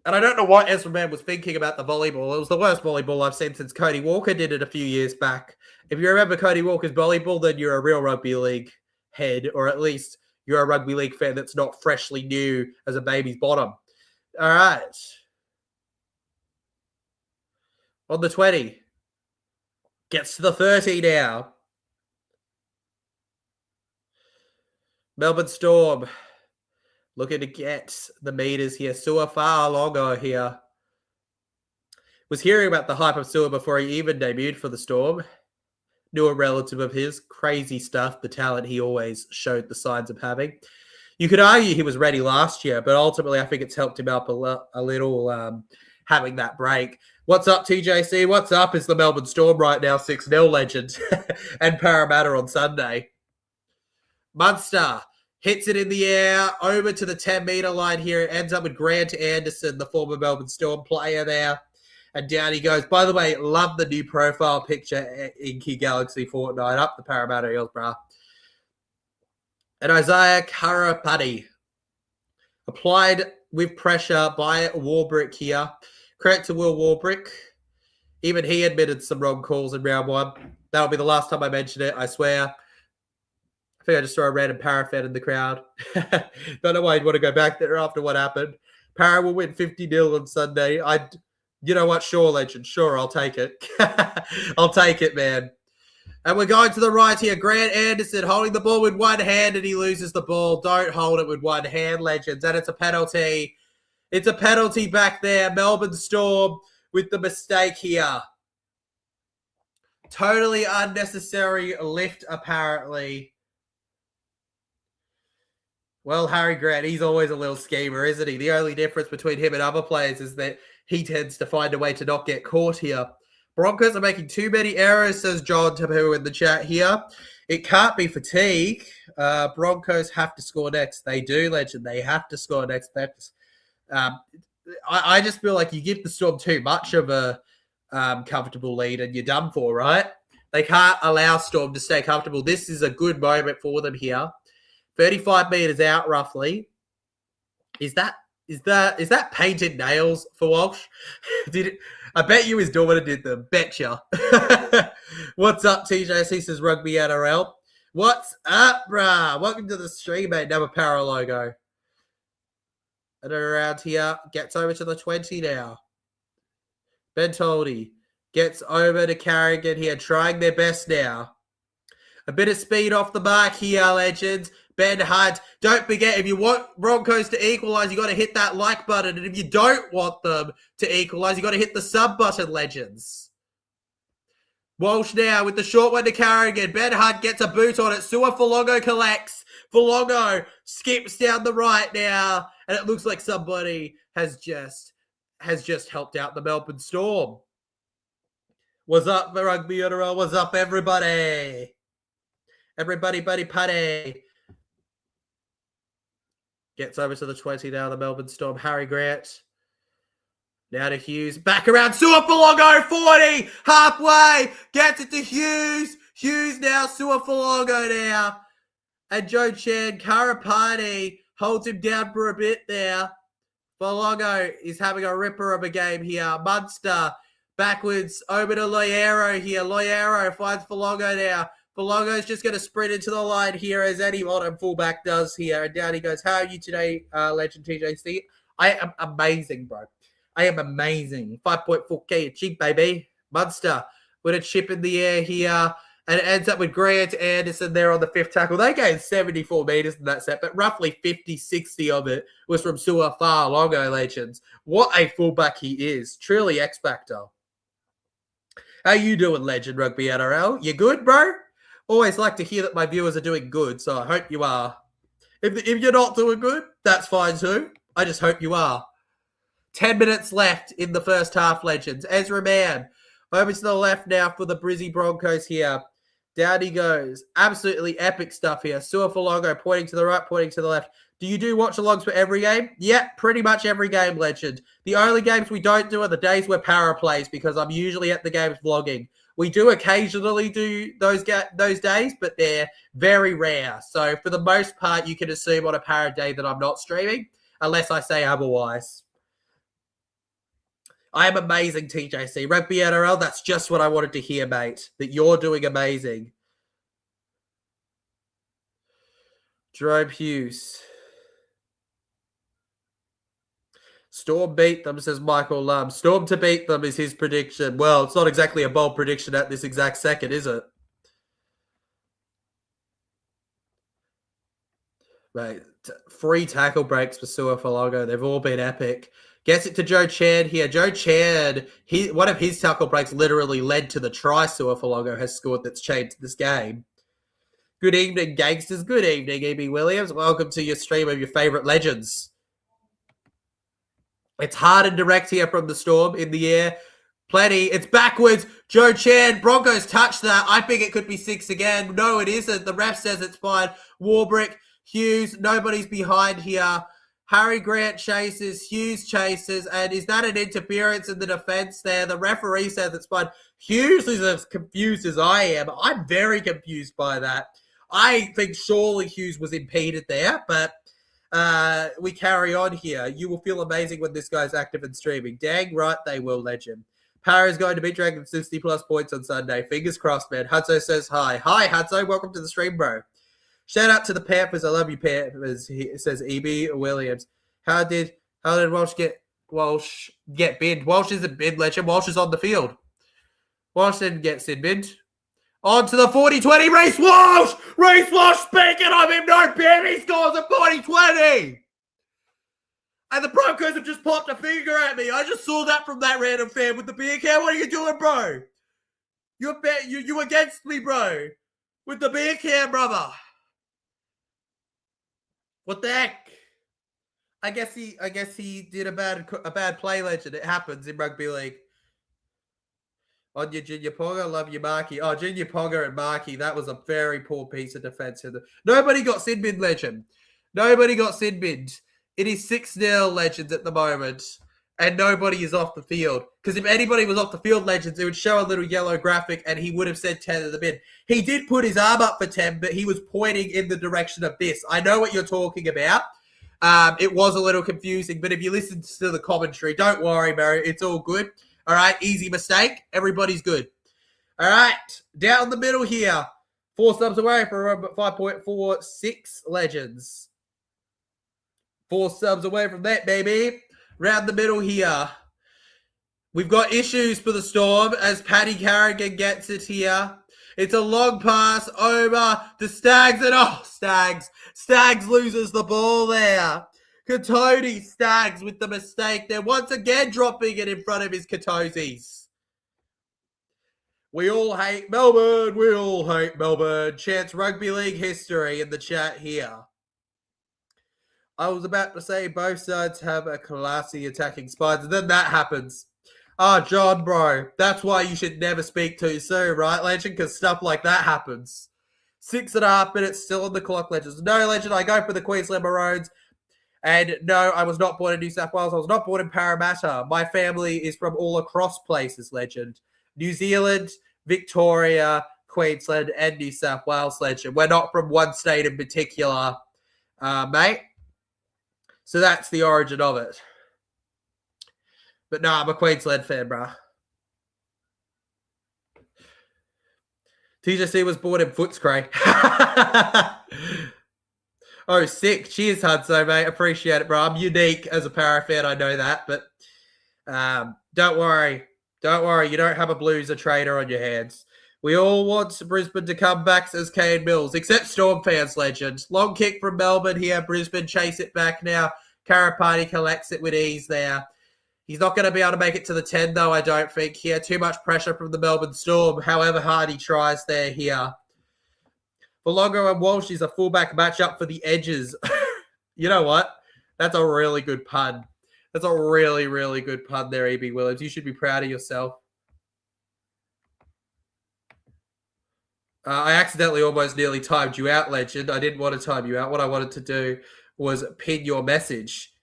And I don't know what Ezra Mam was thinking about the volleyball. It was the worst volleyball I've seen since Cody Walker did it a few years back. If you remember Cody Walker's volleyball, then you're a real rugby league head, or at least you're a rugby league fan that's not freshly new as a baby's bottom. All right. On the 20. Gets to the 30 now. Melbourne Storm. Looking to get the meters here. Su'a here. Was hearing about the hype of Su'a before he even debuted for the Storm. Knew a relative of his. Crazy stuff. The talent he always showed the signs of having. You could argue he was ready last year, but ultimately I think it's helped him up a little having that break. What's up, TJC? What's up is the Melbourne Storm right now, 6-0 legend. And Parramatta on Sunday. Munster. Hits it in the air, over to the 10-meter line here. It ends up with Grant Anderson, the former Melbourne Storm player there. And down he goes. By the way, love the new profile picture in Key Galaxy Fortnite. Up the Parramatta Hillsborough. And Isaiah Karapati. Applied with pressure by Warbrick here. Credit to Will Warbrick. Even he admitted some wrong calls in round one. That'll be the last time I mention it, I swear. I think I just saw a random Para fan in the crowd. Don't know why you'd want to go back there after what happened. Para will win 50-0 on Sunday. You know what? Sure, legend. Sure, I'll take it. I'll take it, man. And we're going to the right here. Grant Anderson holding the ball with one hand and he loses the ball. Don't hold it with one hand, legends. And it's a penalty. It's a penalty back there. Melbourne Storm with the mistake here. Totally unnecessary lift, apparently. Well, Harry Grant, he's always a little schemer, isn't he? The only difference between him and other players is that he tends to find a way to not get caught here. Broncos are making too many errors, says John Tapu in the chat here. It can't be fatigue. Broncos have to score next. They do, legend. They have to score next. I just feel like you give the Storm too much of a comfortable lead and you're done for, right? They can't allow Storm to stay comfortable. This is a good moment for them here. 35 meters out, roughly. Is that painted nails for Walsh? I bet you his daughter did them. Betcha. What's up, TJC says Rugby NRL. What's up, brah? Welcome to the stream, mate. Another Para logo. And around here, gets over to the 20 now. Bentoldi gets over to Carrigan here, trying their best now. A bit of speed off the mark here, legends. Ben Hunt. Don't forget, if you want Broncos to equalise, you got to hit that like button. And if you don't want them to equalise, you got to hit the sub button, legends. Walsh now with the short one to Carrigan. Ben Hunt gets a boot on it. Su'a collects. Folongo skips down the right now. And it looks like somebody has just helped out the Melbourne Storm. What's up, Rugby NRL? What's up, everybody? Everybody, buddy, putty. Gets over to the 20 now, the Melbourne Storm. Harry Grant. Now to Hughes. Back around. Suafalogo, 40. Halfway. Gets it to Hughes. Hughes now. Suafalogo now. And Joe Chan. Karapani holds him down for a bit there. Falogo is having a ripper of a game here. Munster. Backwards over to Loiero here. Loiero finds Falogo now. Falogo's just going to sprint into the line here as any modern fullback does here. And down he goes. How are you today, Legend TJC? I am amazing, bro. I am amazing. 5.4K cheap, baby. Munster with a chip in the air here. And it ends up with Grant Anderson there on the fifth tackle. They gained 74 meters in that set, but roughly 50, 60 of it was from Suafalogo, Legends. What a fullback he is. Truly X-Factor. How you doing, Legend Rugby NRL? You good, bro? Always like to hear that my viewers are doing good, so I hope you are. If you're not doing good, that's fine too. I just hope you are. 10 minutes left in the first half, Legends. Ezra Mann over to the left now for the Brisbane Broncos here. Down he goes. Absolutely epic stuff here. Suafalogo pointing to the right, pointing to the left. Do you do watch-alongs for every game? Yeah, pretty much every game, Legend. The only games we don't do are the days where Para plays because I'm usually at the games vlogging. We do occasionally do those days, but they're very rare. So for the most part, you can assume on a Para day that I'm not streaming, unless I say otherwise. I am amazing, TJC. Rugby NRL, that's just what I wanted to hear, mate. That you're doing amazing. Jerome Hughes. Storm beat them, says Michael Lum. Storm to beat them is his prediction. Well, it's not exactly a bold prediction at this exact second, is it? Right. 3 tackle breaks for Suafalogo. They've all been epic. Gets it to Joe Chan here. Joe Chan, one of his tackle breaks literally led to the try Suafalogo has scored that's changed this game. Good evening, gangsters. Good evening, E.B. Williams. Welcome to your stream of your favorite legends. It's hard and direct here from the Storm in the air. Plenty. It's backwards. Joe Chan. Broncos touch that. I think it could be 6 again. No, it isn't. The ref says it's fine. Warbrick, Hughes. Nobody's behind here. Harry Grant chases. Hughes chases. And is that an interference in the defense there? The referee says it's fine. Hughes is as confused as I am. I'm very confused by that. I think surely Hughes was impeded there, but we carry on here. You will feel amazing when this guy's active and streaming. Dang right they will, Legend. Power is going to beat Dragons 60 plus points on Sunday. Fingers crossed, man. Hudso says hi. Hi, Hudso. Welcome to the stream, bro. Shout out to the Panthers. I love you, Panthers. Says E.B. Williams. How did Walsh get binned? Walsh isn't binned, Legend. Walsh is on the field. Walsh didn't get sin binned. On to the 40-20, Reece Walsh! Reece Walsh, speaking of him, no bin, he scores a 40-20! And the Broncos have just popped a finger at me. I just saw that from that random fan with the beer can. What are you doing, bro? You against me, bro. With the beer can, brother. What the heck? I guess he did a bad play, Legend. It happens in rugby league. On your Junior Ponga, love you, Marky. Oh, Junior Ponga and Marky, that was a very poor piece of defense. Nobody got sin bin, Legend. Nobody got sin binned. It is 6-0, Legends, at the moment, and nobody is off the field. Because if anybody was off the field, Legends, it would show a little yellow graphic, and he would have said 10 in the bin. He did put his arm up for 10, but he was pointing in the direction of this. I know what you're talking about. It was a little confusing, but if you listen to the commentary, don't worry, Mary. It's all good. All right, easy mistake. Everybody's good. All right, down the middle here. 4 subs away for 5.46 Legends. 4 subs away from that, baby. Round the middle here. We've got issues for the Storm as Paddy Carrigan gets it here. It's a long pass over the Stags and Stags loses the ball there. Katoni Stags with the mistake. They're once again dropping it in front of his Katozis. We all hate Melbourne. We all hate Melbourne. Chance Rugby League history in the chat here. I was about to say both sides have a classy attacking spines, and then that happens. Oh, John, bro. That's why you should never speak too soon, right, Legend? Because stuff like that happens. 6.5 minutes still on the clock, Legends. No, Legend, I go for the Queensland Maroons. And no, I was not born in New South Wales. I was not born in Parramatta. My family is from all across places, Legend. New Zealand, Victoria, Queensland, and New South Wales, Legend. We're not from one state in particular, mate. So that's the origin of it. But no, I'm a Queensland fan, bro. TJC was born in Footscray. Oh, sick. Cheers, Hudso, mate. Appreciate it, bro. I'm unique as a Para fan. I know that. But don't worry. Don't worry. You don't have a Blues or trader on your hands. We all want Brisbane to come back, says Kane Mills, except Storm fans, Legend. Long kick from Melbourne here. Brisbane chase it back now. Karapati collects it with ease there. He's not going to be able to make it to the 10, though, I don't think here. Too much pressure from the Melbourne Storm, however hard he tries there here. Belongo and Walsh is a fullback matchup for the edges. You know what? That's a really good pun. That's a really, really good pun there, E.B. Williams. You should be proud of yourself. I accidentally almost nearly timed you out, Legend. I didn't want to time you out. What I wanted to do was pin your message.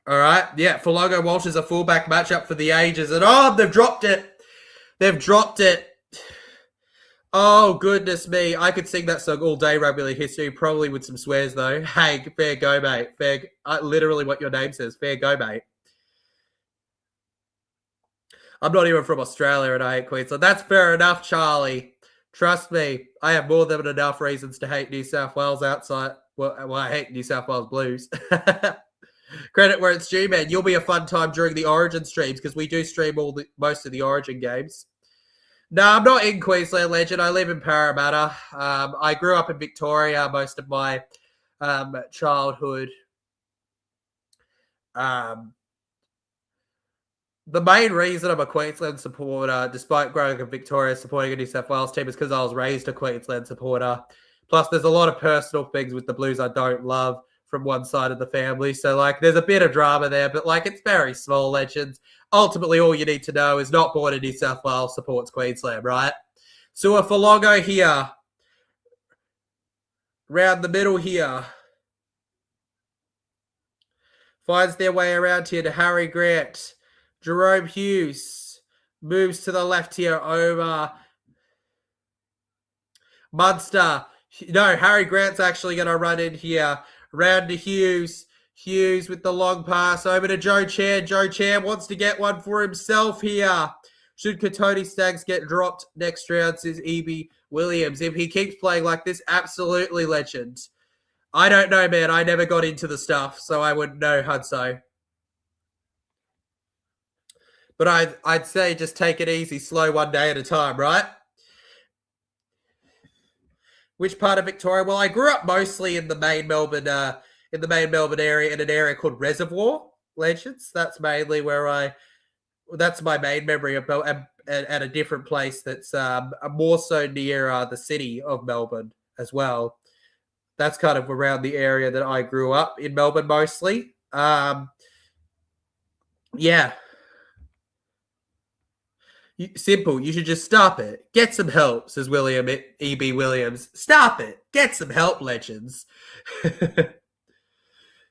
All right. Yeah, Fologo Walsh is a fullback matchup for the ages. And, oh, they've dropped it. They've dropped it. Oh, goodness me. I could sing that song all day, Rugby League history, probably with some swears, though. Hey, fair go, mate. Literally what your name says. Fair go, mate. I'm not even from Australia and I hate Queensland. That's fair enough, Charlie. Trust me. I have more than enough reasons to hate New South Wales outside. Well, I hate New South Wales Blues. Credit where it's due, man. You'll be a fun time during the Origin streams because we do stream most of the Origin games. No, I'm not in Queensland, Legend. I live in Parramatta. I grew up in Victoria most of my childhood. The main reason I'm a Queensland supporter, despite growing up in Victoria supporting a New South Wales team, is because I was raised a Queensland supporter. Plus, there's a lot of personal things with the Blues I don't love from one side of the family. So, there's a bit of drama there, but, it's very small, Legends. Ultimately, all you need to know is not born in New South Wales supports Queensland, right? So, a Fologo here. Round the middle here. Finds their way around here to Harry Grant. Jerome Hughes moves to the left here over Munster. No, Harry Grant's actually going to run in here. Round to Hughes. Hughes with the long pass over to Joe Chan. Joe Chan wants to get one for himself here. Should Katoni Staggs get dropped next round, says E.B. Williams. If he keeps playing like this, absolutely, Legend. I don't know, man. I never got into the stuff, so I wouldn't know, Hudso. But I'd say just take it easy, slow, one day at a time, right? Which part of Victoria? Well, I grew up mostly in the main Melbourne area, in an area called Reservoir, Legends. That's mainly where that's my main memory of Melbourne, at a different place that's more so near the city of Melbourne as well. That's kind of around the area that I grew up in, Melbourne mostly. Yeah. Simple. You should just stop it. Get some help, says William E.B. Williams. Stop it. Get some help, Legends.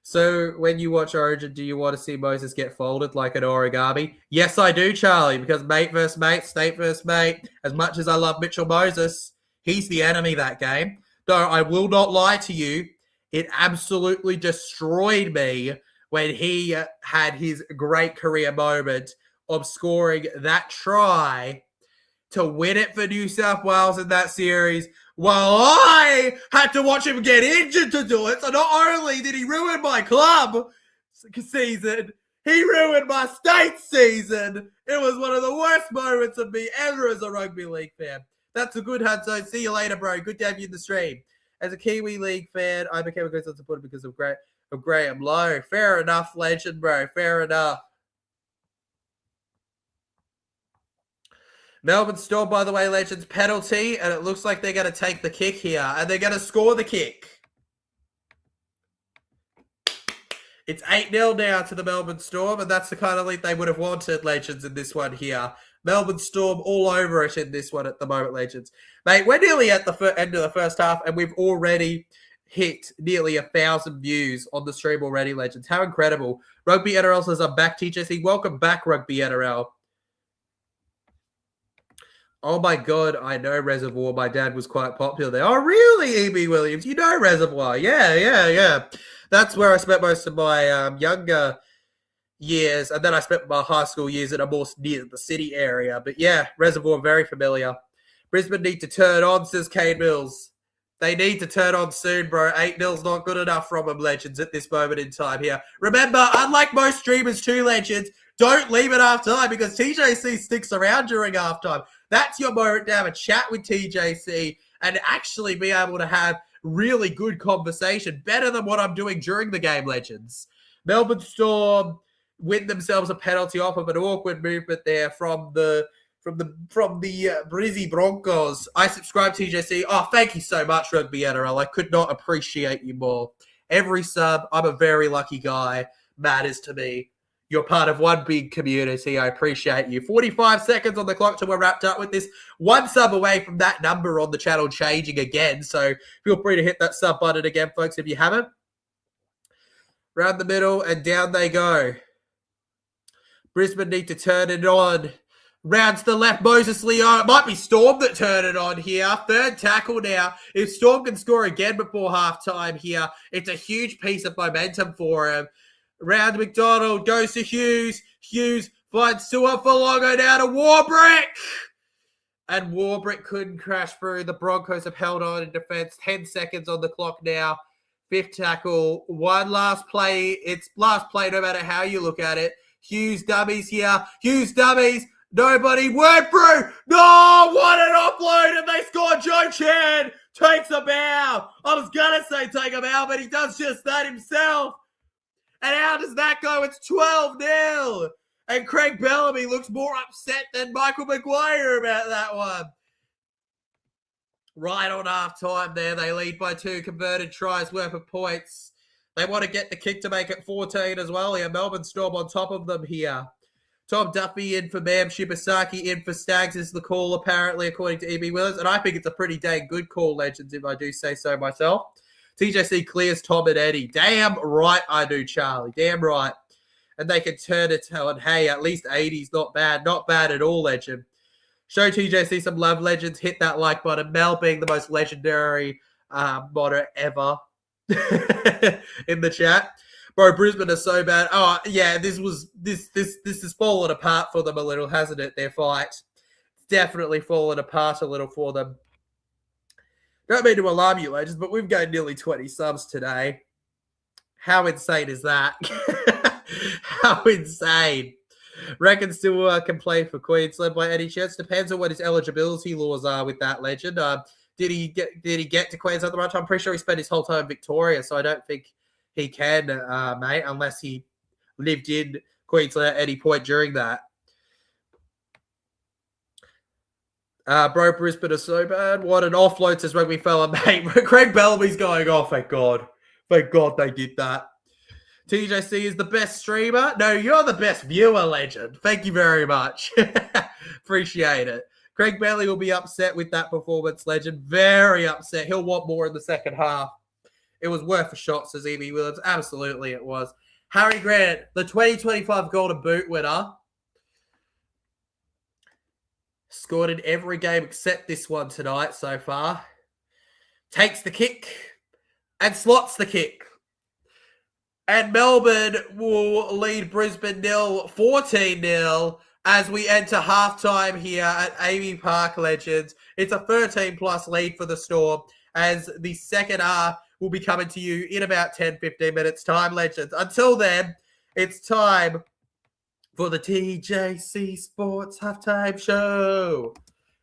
So when you watch Origin, do you want to see Moses get folded like an origami? Yes, I do, Charlie, because mate versus mate, state versus mate, as much as I love Mitchell Moses, he's the enemy that game. Though I will not lie to you, it absolutely destroyed me when he had his great career moment of scoring that try to win it for New South Wales in that series, while I had to watch him get injured to do it. So not only did he ruin my club season, he ruined my state season. It was one of the worst moments of me ever as a rugby league fan. That's a good Hudson. See you later, bro. Good to have you in the stream. As a Kiwi League fan, I became a Queensland supporter because of Graham Lowe. Fair enough, Legend, bro. Fair enough. Melbourne Storm, by the way, Legends, penalty, and it looks like they're going to take the kick here, and they're going to score the kick. It's 8-0 now to the Melbourne Storm, and that's the kind of lead they would have wanted, Legends, in this one here. Melbourne Storm all over it in this one at the moment, Legends. Mate, we're nearly at the end of the first half, and we've already hit nearly 1,000 views on the stream already, Legends. How incredible. Rugby NRL says, I'm back, TJC. Welcome back, Rugby NRL. Oh, my God, I know Reservoir. My dad was quite popular there. Oh, really, E.B. Williams? You know Reservoir. Yeah. That's where I spent most of my younger years, and then I spent my high school years in a more near the city area. But yeah, Reservoir, very familiar. Brisbane need to turn on, says Kane Mills. They need to turn on soon, bro. 8-0's not good enough from them, Legends, at this moment in time here. Remember, unlike most streamers too, Legends, don't leave at halftime because TJC sticks around during halftime. That's your moment to have a chat with TJC and actually be able to have really good conversation, better than what I'm doing during the game, Legends. Melbourne Storm win themselves a penalty off of an awkward movement there from the Brizzy Broncos. I subscribe to TJC. Oh, thank you so much, Rugby NRL. I could not appreciate you more. Every sub, I'm a very lucky guy, matters to me. You're part of one big community. I appreciate you. 45 seconds on the clock till we're wrapped up with this. One sub away from that number on the channel changing again. So feel free to hit that sub button again, folks, if you haven't. Round the middle and down they go. Brisbane need to turn it on. Round to the left, Moses Leon. It might be Storm that turn it on here. Third tackle now. If Storm can score again before halftime here, it's a huge piece of momentum for him. Round to McDonald, goes to Hughes. Hughes finds Tuafalongo down to Warbrick. And Warbrick couldn't crash through. The Broncos have held on in defense. 10 seconds on the clock now. Fifth tackle. One last play. It's last play no matter how you look at it. Hughes dummies here. Hughes dummies. Nobody went through. No, what an offload. And they score. Joe Chan takes a bow. I was going to say take a bow, but he does just that himself. And how does that go? It's 12-0. And Craig Bellamy looks more upset than Michael Maguire about that one. Right on half-time there. They lead by 2 converted tries worth of points. They want to get the kick to make it 14 as well here. Melbourne Storm on top of them here. Tom Duffy in for Bam. Shibasaki in for Stags is the call, apparently, according to E.B. Willis. And I think it's a pretty dang good call, Legends, if I do say so myself. TJC clears Tom and Eddie. Damn right I do, Charlie. Damn right. And they can turn it on. Hey, at least 80's not bad. Not bad at all, Legend. Show TJC some love, Legends. Hit that like button. Mel being the most legendary motto ever in the chat. Bro, Brisbane are so bad. Oh, yeah, this has fallen apart for them a little, hasn't it, their fight? It's definitely fallen apart a little for them. Don't mean to alarm you, Legends, but we've got nearly 20 subs today. How insane is that? How insane. Reckon still can play for Queensland by any chance. Depends on what his eligibility laws are with that, Legend. Did he get to Queensland at the right time? I'm pretty sure he spent his whole time in Victoria, so I don't think he can, mate, unless he lived in Queensland at any point during that. Bro, Brisbane are so bad. What an offload, says Rugby Fella, mate. Craig Bellamy's going off. Thank God. Thank God they did that. TJC is the best streamer. No, you're the best viewer, Legend. Thank you very much. Appreciate it. Craig Bailey will be upset with that performance, Legend. Very upset. He'll want more in the second half. It was worth a shot, says E.B. Williams. Absolutely it was. Harry Grant, the 2025 Golden Boot winner, scored in every game except this one tonight so far. Takes the kick and slots the kick. And Melbourne will lead Brisbane 14-0 as we enter halftime here at AAMI Park, Legends. It's a 13-plus lead for the Storm as the second half will be coming to you in about 10-15 minutes time, Legends. Until then, it's time for the TJC Sports Halftime Show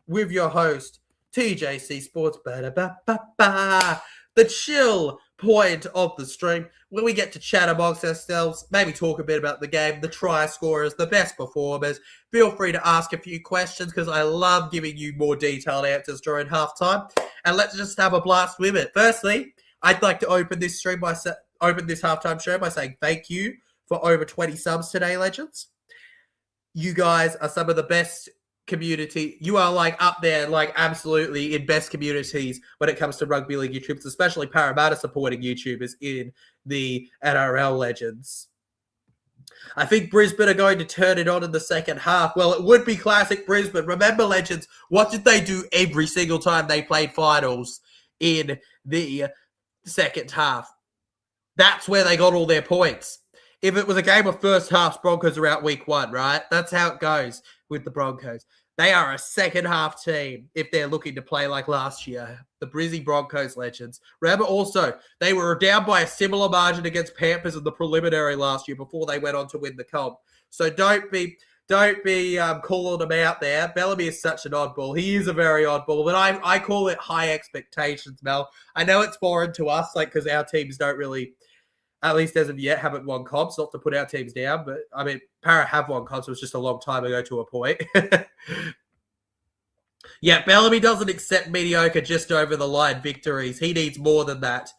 with your host, TJC Sports. Ba-da-ba-ba-ba. The chill point of the stream where we get to chat amongst ourselves, maybe talk a bit about the game, the try scorers, the best performers. Feel free to ask a few questions because I love giving you more detailed answers during halftime. And let's just have a blast with it. Firstly, I'd like to open this stream by open this halftime show by saying thank you for over 20 subs today, legends. You guys are some of the best community. You are like up there, like absolutely in best communities when it comes to rugby league YouTubers, especially Parramatta supporting YouTubers in the NRL, legends. I think Brisbane are going to turn it on in the second half. Well, it would be classic Brisbane. Remember, legends, what did they do every single time they played finals in the second half? That's where they got all their points. If it was a game of first half, Broncos are out week 1, right? That's how it goes with the Broncos. They are a second half team if they're looking to play like last year. The Brizzy Broncos, legends. Remember also, they were down by a similar margin against Panthers in the preliminary last year before they went on to win the comp. So don't be calling them out there. Bellamy is such an oddball. He is a very oddball, but I call it high expectations, Mel. I know it's foreign to us, like, because our teams don't really, at least as of yet, haven't won comps. Not to put our teams down, but I mean, Para have won comps. It was just a long time ago to a point. Yeah, Bellamy doesn't accept mediocre just over the line victories. He needs more than that.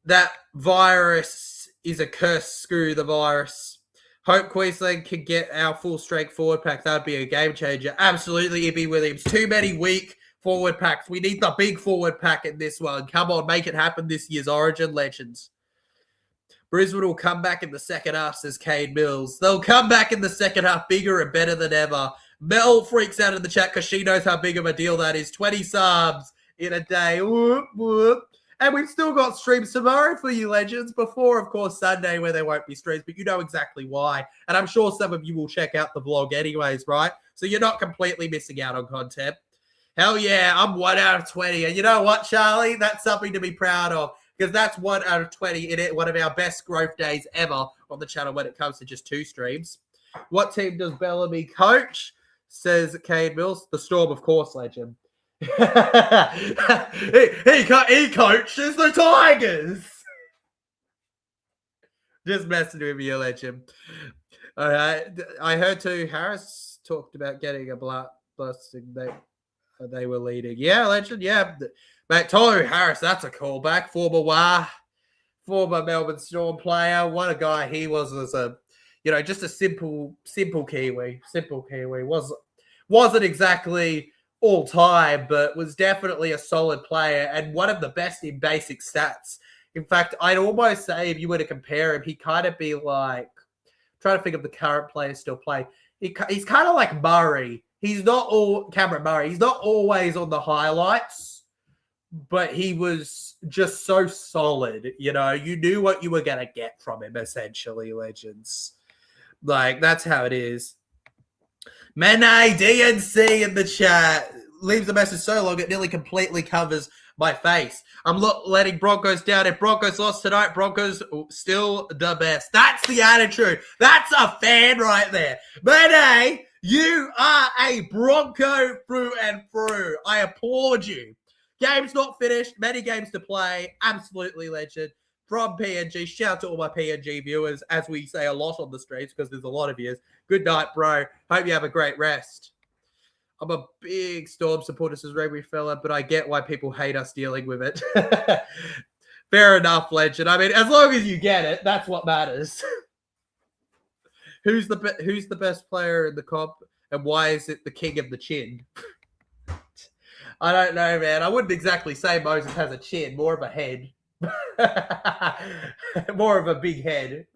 That virus is a curse. Screw the virus. Hope Queensland can get our full strength forward pack. That would be a game changer. Absolutely, Ibby Williams. Too many weak forward packs. We need the big forward pack in this one. Come on, make it happen this year's Origin, legends. Brisbane will come back in the second half, says Cade Mills. They'll come back in the second half bigger and better than ever. Mel freaks out in the chat because she knows how big of a deal that is. 20 subs in a day. Whoop, whoop. And we've still got streams tomorrow for you, legends, before, of course, Sunday where there won't be streams, but you know exactly why. And I'm sure some of you will check out the vlog anyways, right? So you're not completely missing out on content. Hell yeah, I'm 1 out of 20. And you know what, Charlie? That's something to be proud of. Because that's 1 out of 20 in it, one of our best growth days ever on the channel when it comes to just 2 streams. What team does Bellamy coach? Says Cade Mills. The Storm, of course, legend. he coaches the Tigers. Just messing with you, legend. All right. I heard too, Harris talked about getting a busting. They were leading. Yeah, legend. Yeah. Mate, Toru Harris, that's a callback. Former Melbourne Storm player. What a guy he was as a, just a simple Kiwi. Simple Kiwi. Wasn't exactly all time, but was definitely a solid player and one of the best in basic stats. In fact, I'd almost say if you were to compare him, he'd kind of be like, trying to think of the current players still play. He's kind of like Murray. He's not all Cameron Murray. He's not always on the highlights, but he was just so solid. You knew what you were going to get from him, essentially, legends. Like, that's how it is. Mene DNC in the chat leaves a message so long it nearly completely covers my face. I'm letting Broncos down. If Broncos lost tonight, Broncos still the best. That's the attitude. That's a fan right there. Mene, you are a Bronco through and through. I applaud you. Game's not finished. Many games to play. Absolutely legend. From PNG. Shout out to all my PNG viewers, as we say a lot on the streets because there's a lot of you. Good night, bro. Hope you have a great rest. I'm a big Storm supporter, says Rugby Fella, but I get why people hate us dealing with it. Fair enough, legend. I mean, as long as you get it, that's what matters. Who's the best player in the comp, and why is it the king of the chin? I don't know, man. I wouldn't exactly say Moses has a chin, more of a head. More of a big head.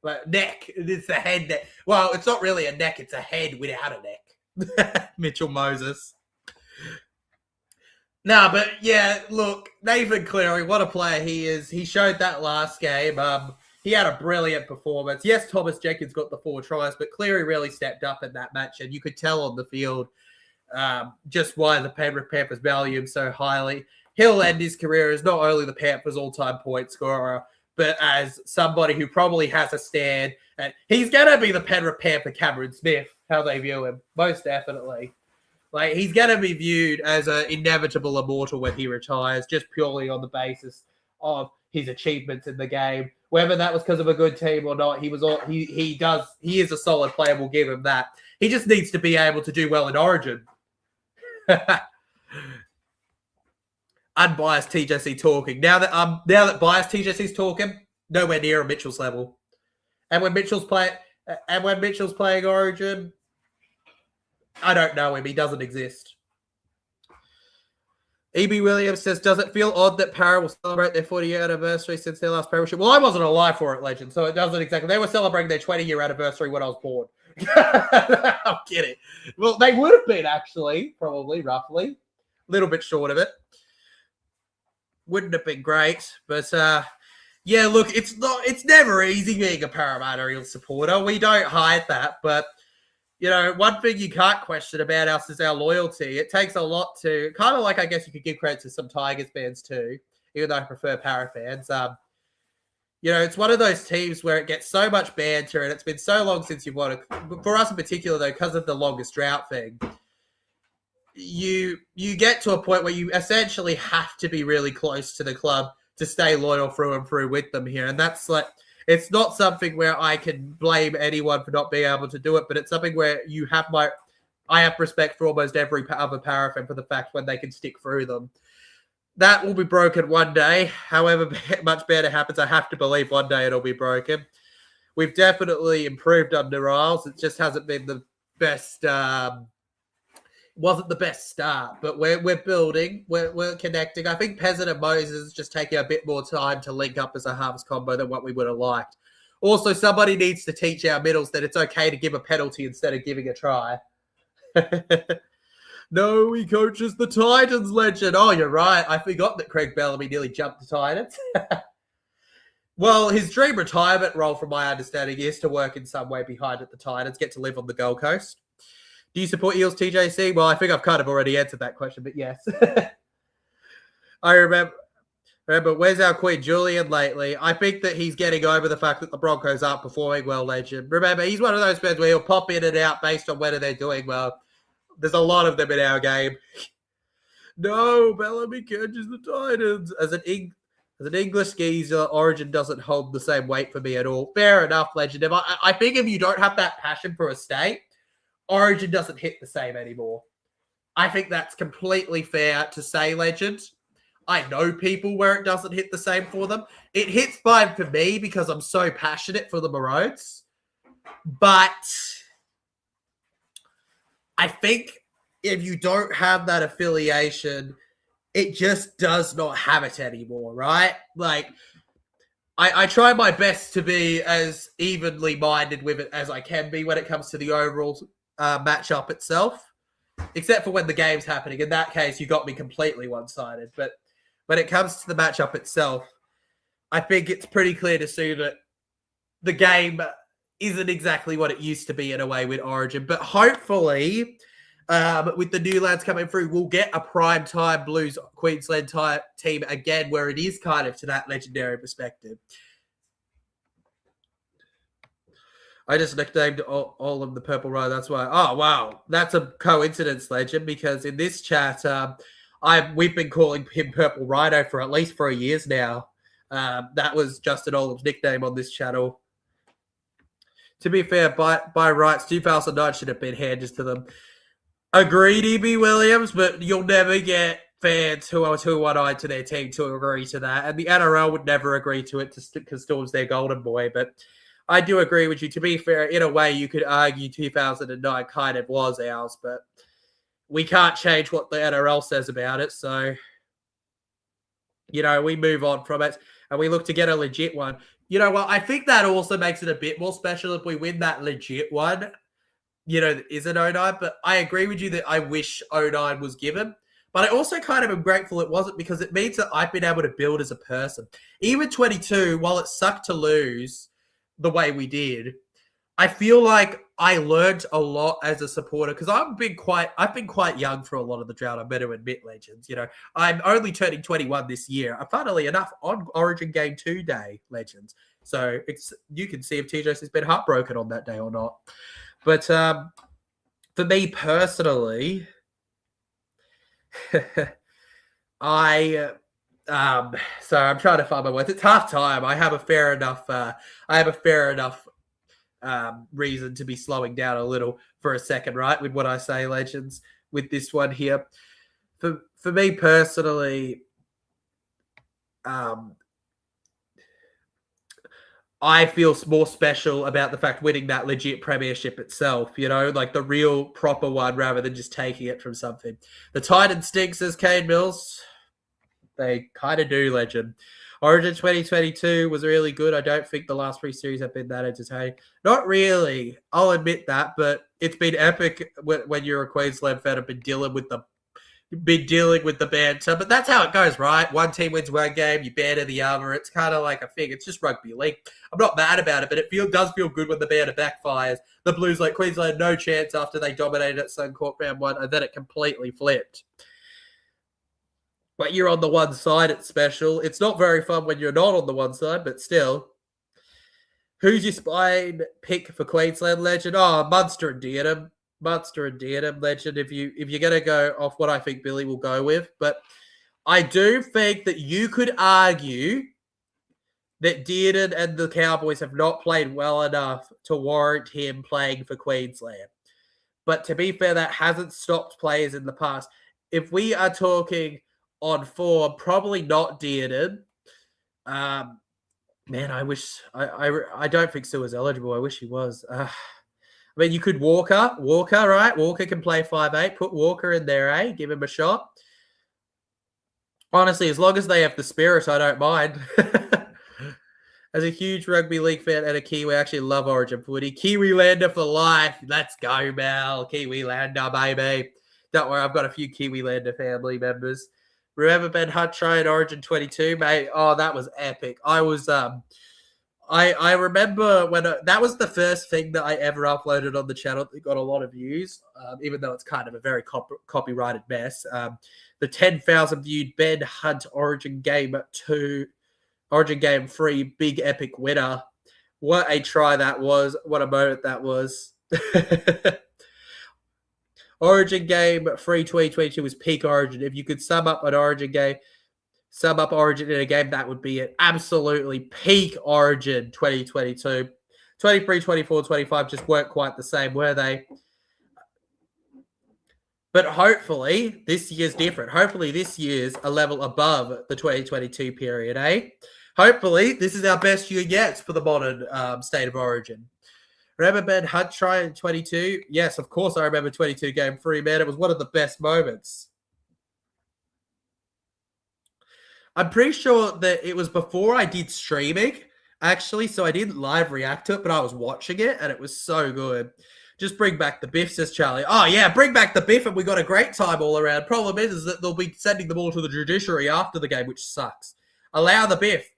Like neck. It's a head neck. Well, it's not really a neck, it's a head without a neck. Mitchell Moses. No, but yeah, look, Nathan Cleary, what a player he is. He showed that last game. He had a brilliant performance. Yes, Thomas Jenkins got the 4 tries, but Cleary really stepped up in that match, and you could tell on the field just why the Penrith Panthers value him so highly. He'll end his career as not only the Panthers' all-time point scorer, but as somebody who probably has a stand. And he's going to be the Penrith Panther Cameron Smith, how they view him, most definitely. Like, he's going to be viewed as an inevitable immortal when he retires, just purely on the basis of his achievements in the game. Whether that was because of a good team or not, he is a solid player, we'll give him that. He just needs to be able to do well in Origin. unbiased TJC talking. Now that biased TJC's talking, nowhere near a Mitchell's level. And when Mitchell's playing Origin, I don't know him. He doesn't exist. E.B. Williams says, does it feel odd that Para will celebrate their 40-year anniversary since their last premiership? Well, I wasn't alive for it, Legend, so it doesn't exactly. They were celebrating their 20-year anniversary when I was born. I'm kidding. Well, they would have been, actually, probably, roughly. A little bit short of it. Wouldn't have been great, but yeah, look, it's never easy being a Parramatta Eels supporter. We don't hide that, but you know, one thing you can't question about us is our loyalty. It takes a lot to kind of like, I guess you could give credit to some Tigers fans too, even though I prefer Para fans. You know, it's one of those teams where it gets so much banter, and it's been so long since you've won. For us in particular, though, because of the longest drought thing, you get to a point where you essentially have to be really close to the club to stay loyal through and through with them here. And that's like, it's not something where I can blame anyone for not being able to do it, but it's something where I have respect for almost every other Para fan for the fact when they can stick through them. That will be broken one day. However much better happens, I have to believe one day it'll be broken. We've definitely improved under Riles. It just hasn't been the best. Wasn't the best start, but we're building, we're connecting. I think Peasant and Moses just taking a bit more time to link up as a halves combo than what we would have liked. Also, somebody needs to teach our middles that it's okay to give a penalty instead of giving a try. No, he coaches the Titans, Legend. Oh, you're right. I forgot that Craig Bellamy nearly jumped the Titans. Well, his dream retirement role, from my understanding, is to work in some way behind at the Titans, get to live on the Gold Coast. Do you support Eels, TJC? Well, I think I've kind of already answered that question, but yes. I remember, where's our Queen Julian lately? I think that he's getting over the fact that the Broncos aren't performing well, Legend. Remember, he's one of those players where he'll pop in and out based on whether they're doing well. There's a lot of them in our game. No, Bellamy coaches the Titans. As an English geezer, Origin doesn't hold the same weight for me at all. Fair enough, Legend. I think if you don't have that passion for a state, Origin doesn't hit the same anymore. I think that's completely fair to say, Legend. I know people where it doesn't hit the same for them. It hits fine for me because I'm so passionate for the Maroons. But I think if you don't have that affiliation, it just does not have it anymore, right? Like, I try my best to be as evenly minded with it as I can be when it comes to the overall matchup itself, except for when the game's happening. In that case, you got me completely one-sided. But when it comes to the matchup itself, I think it's pretty clear to see that the game isn't exactly what it used to be in a way with Origin. But hopefully, with the new lads coming through, we'll get a prime time Blues Queensland type team again, where it is kind of to that legendary perspective. I just nicknamed all of the Purple Rhino. That's why. Oh, wow. That's a coincidence, Legend, because in this chat, we've been calling him Purple Rhino for at least 3 years now. That was Justin Olam's nickname on this channel. To be fair, by rights, 2009 should have been handed to them. Agreed, E.B. Williams, but you'll never get fans who are too one-eyed to their team to agree to that. And the NRL would never agree to it because Storm's their golden boy, but I do agree with you. To be fair, in a way, you could argue 2009 kind of was ours, but we can't change what the NRL says about it. So, you know, we move on from it and we look to get a legit one. You know what? I think that also makes it a bit more special if we win that legit one. You know, is it 09? But I agree with you that I wish 09 was given. But I also kind of am grateful it wasn't, because it means that I've been able to build as a person. Even 22, while it sucked to lose the way we did, I feel like I learned a lot as a supporter, because I've been quite young for a lot of the drought. I'm better to admit, Legends. You know, I'm only turning 21 this year. Funnily enough, on Origin Game 2 day, Legends. So you can see if TJ's has been heartbroken on that day or not. But for me personally, so I'm trying to find my words. It's half time. I have a fair enough reason to be slowing down a little for a second, right? With what I say, Legends, with this one here. For me personally, I feel more special about the fact winning that legit premiership itself, like the real proper one rather than just taking it from something. The Titans stinks, says Kane Mills. They kind of do, legend. Origin 2022 was really good. I don't think the last 3 series have been that entertaining. Not really. I'll admit that, but it's been epic when you're a Queensland fan. I've been dealing with the banter, but that's how it goes, right? One team wins one game, you banter the other. It's kind of like a thing. It's just rugby league. I'm not mad about it, but it does feel good when the banter backfires. The Blues, like Queensland, no chance after they dominated at Suncorp round 1, and then it completely flipped. But you're on the one side, it's special. It's not very fun when you're not on the one side, but still. Who's your spine pick for Queensland, legend? Oh, Munster and Dearden. Legend, if you're going to go off what I think Billy will go with. But I do think that you could argue that Dearden and the Cowboys have not played well enough to warrant him playing for Queensland. But to be fair, that hasn't stopped players in the past. If we are talking on form, probably not Dearden. Man, I wish I don't think Sue was eligible. I wish he was. I mean, you could Walker, right? Walker can play 5'8". Put Walker in there, eh? Give him a shot. Honestly, as long as they have the spirit, I don't mind. As a huge rugby league fan and a Kiwi, I actually love Origin footy. Kiwi Lander for life. Let's go, Mel. Kiwi Lander, baby. Don't worry, I've got a few Kiwi Lander family members. Remember Ben Hunt trying Origin 22, mate? Oh, that was epic. I was, I remember when that was the first thing that I ever uploaded on the channel. It got a lot of views, even though it's kind of a very copyrighted mess. The 10,000 viewed Ben Hunt Origin Game 2, Origin Game 3, big epic winner. What a try that was. What a moment that was. Origin Game 3 2022 was peak Origin. If you could sum up an Origin game, sum up Origin in a game, that would be it. Absolutely peak Origin 2022. 23, 24, 25 just weren't quite the same, were they? But hopefully this year's different. Hopefully this year's a level above the 2022 period, eh? Hopefully this is our best year yet for the modern state of Origin. Remember Ben Hunt trying 22? Yes, of course I remember 22 Game 3, man. It was one of the best moments. I'm pretty sure that it was before I did streaming, actually, so I didn't live react to it, but I was watching it, and it was so good. Just bring back the biff, says Charlie. Oh, yeah, bring back the biff, and we got a great time all around. Problem is that they'll be sending them all to the judiciary after the game, which sucks. Allow the biff.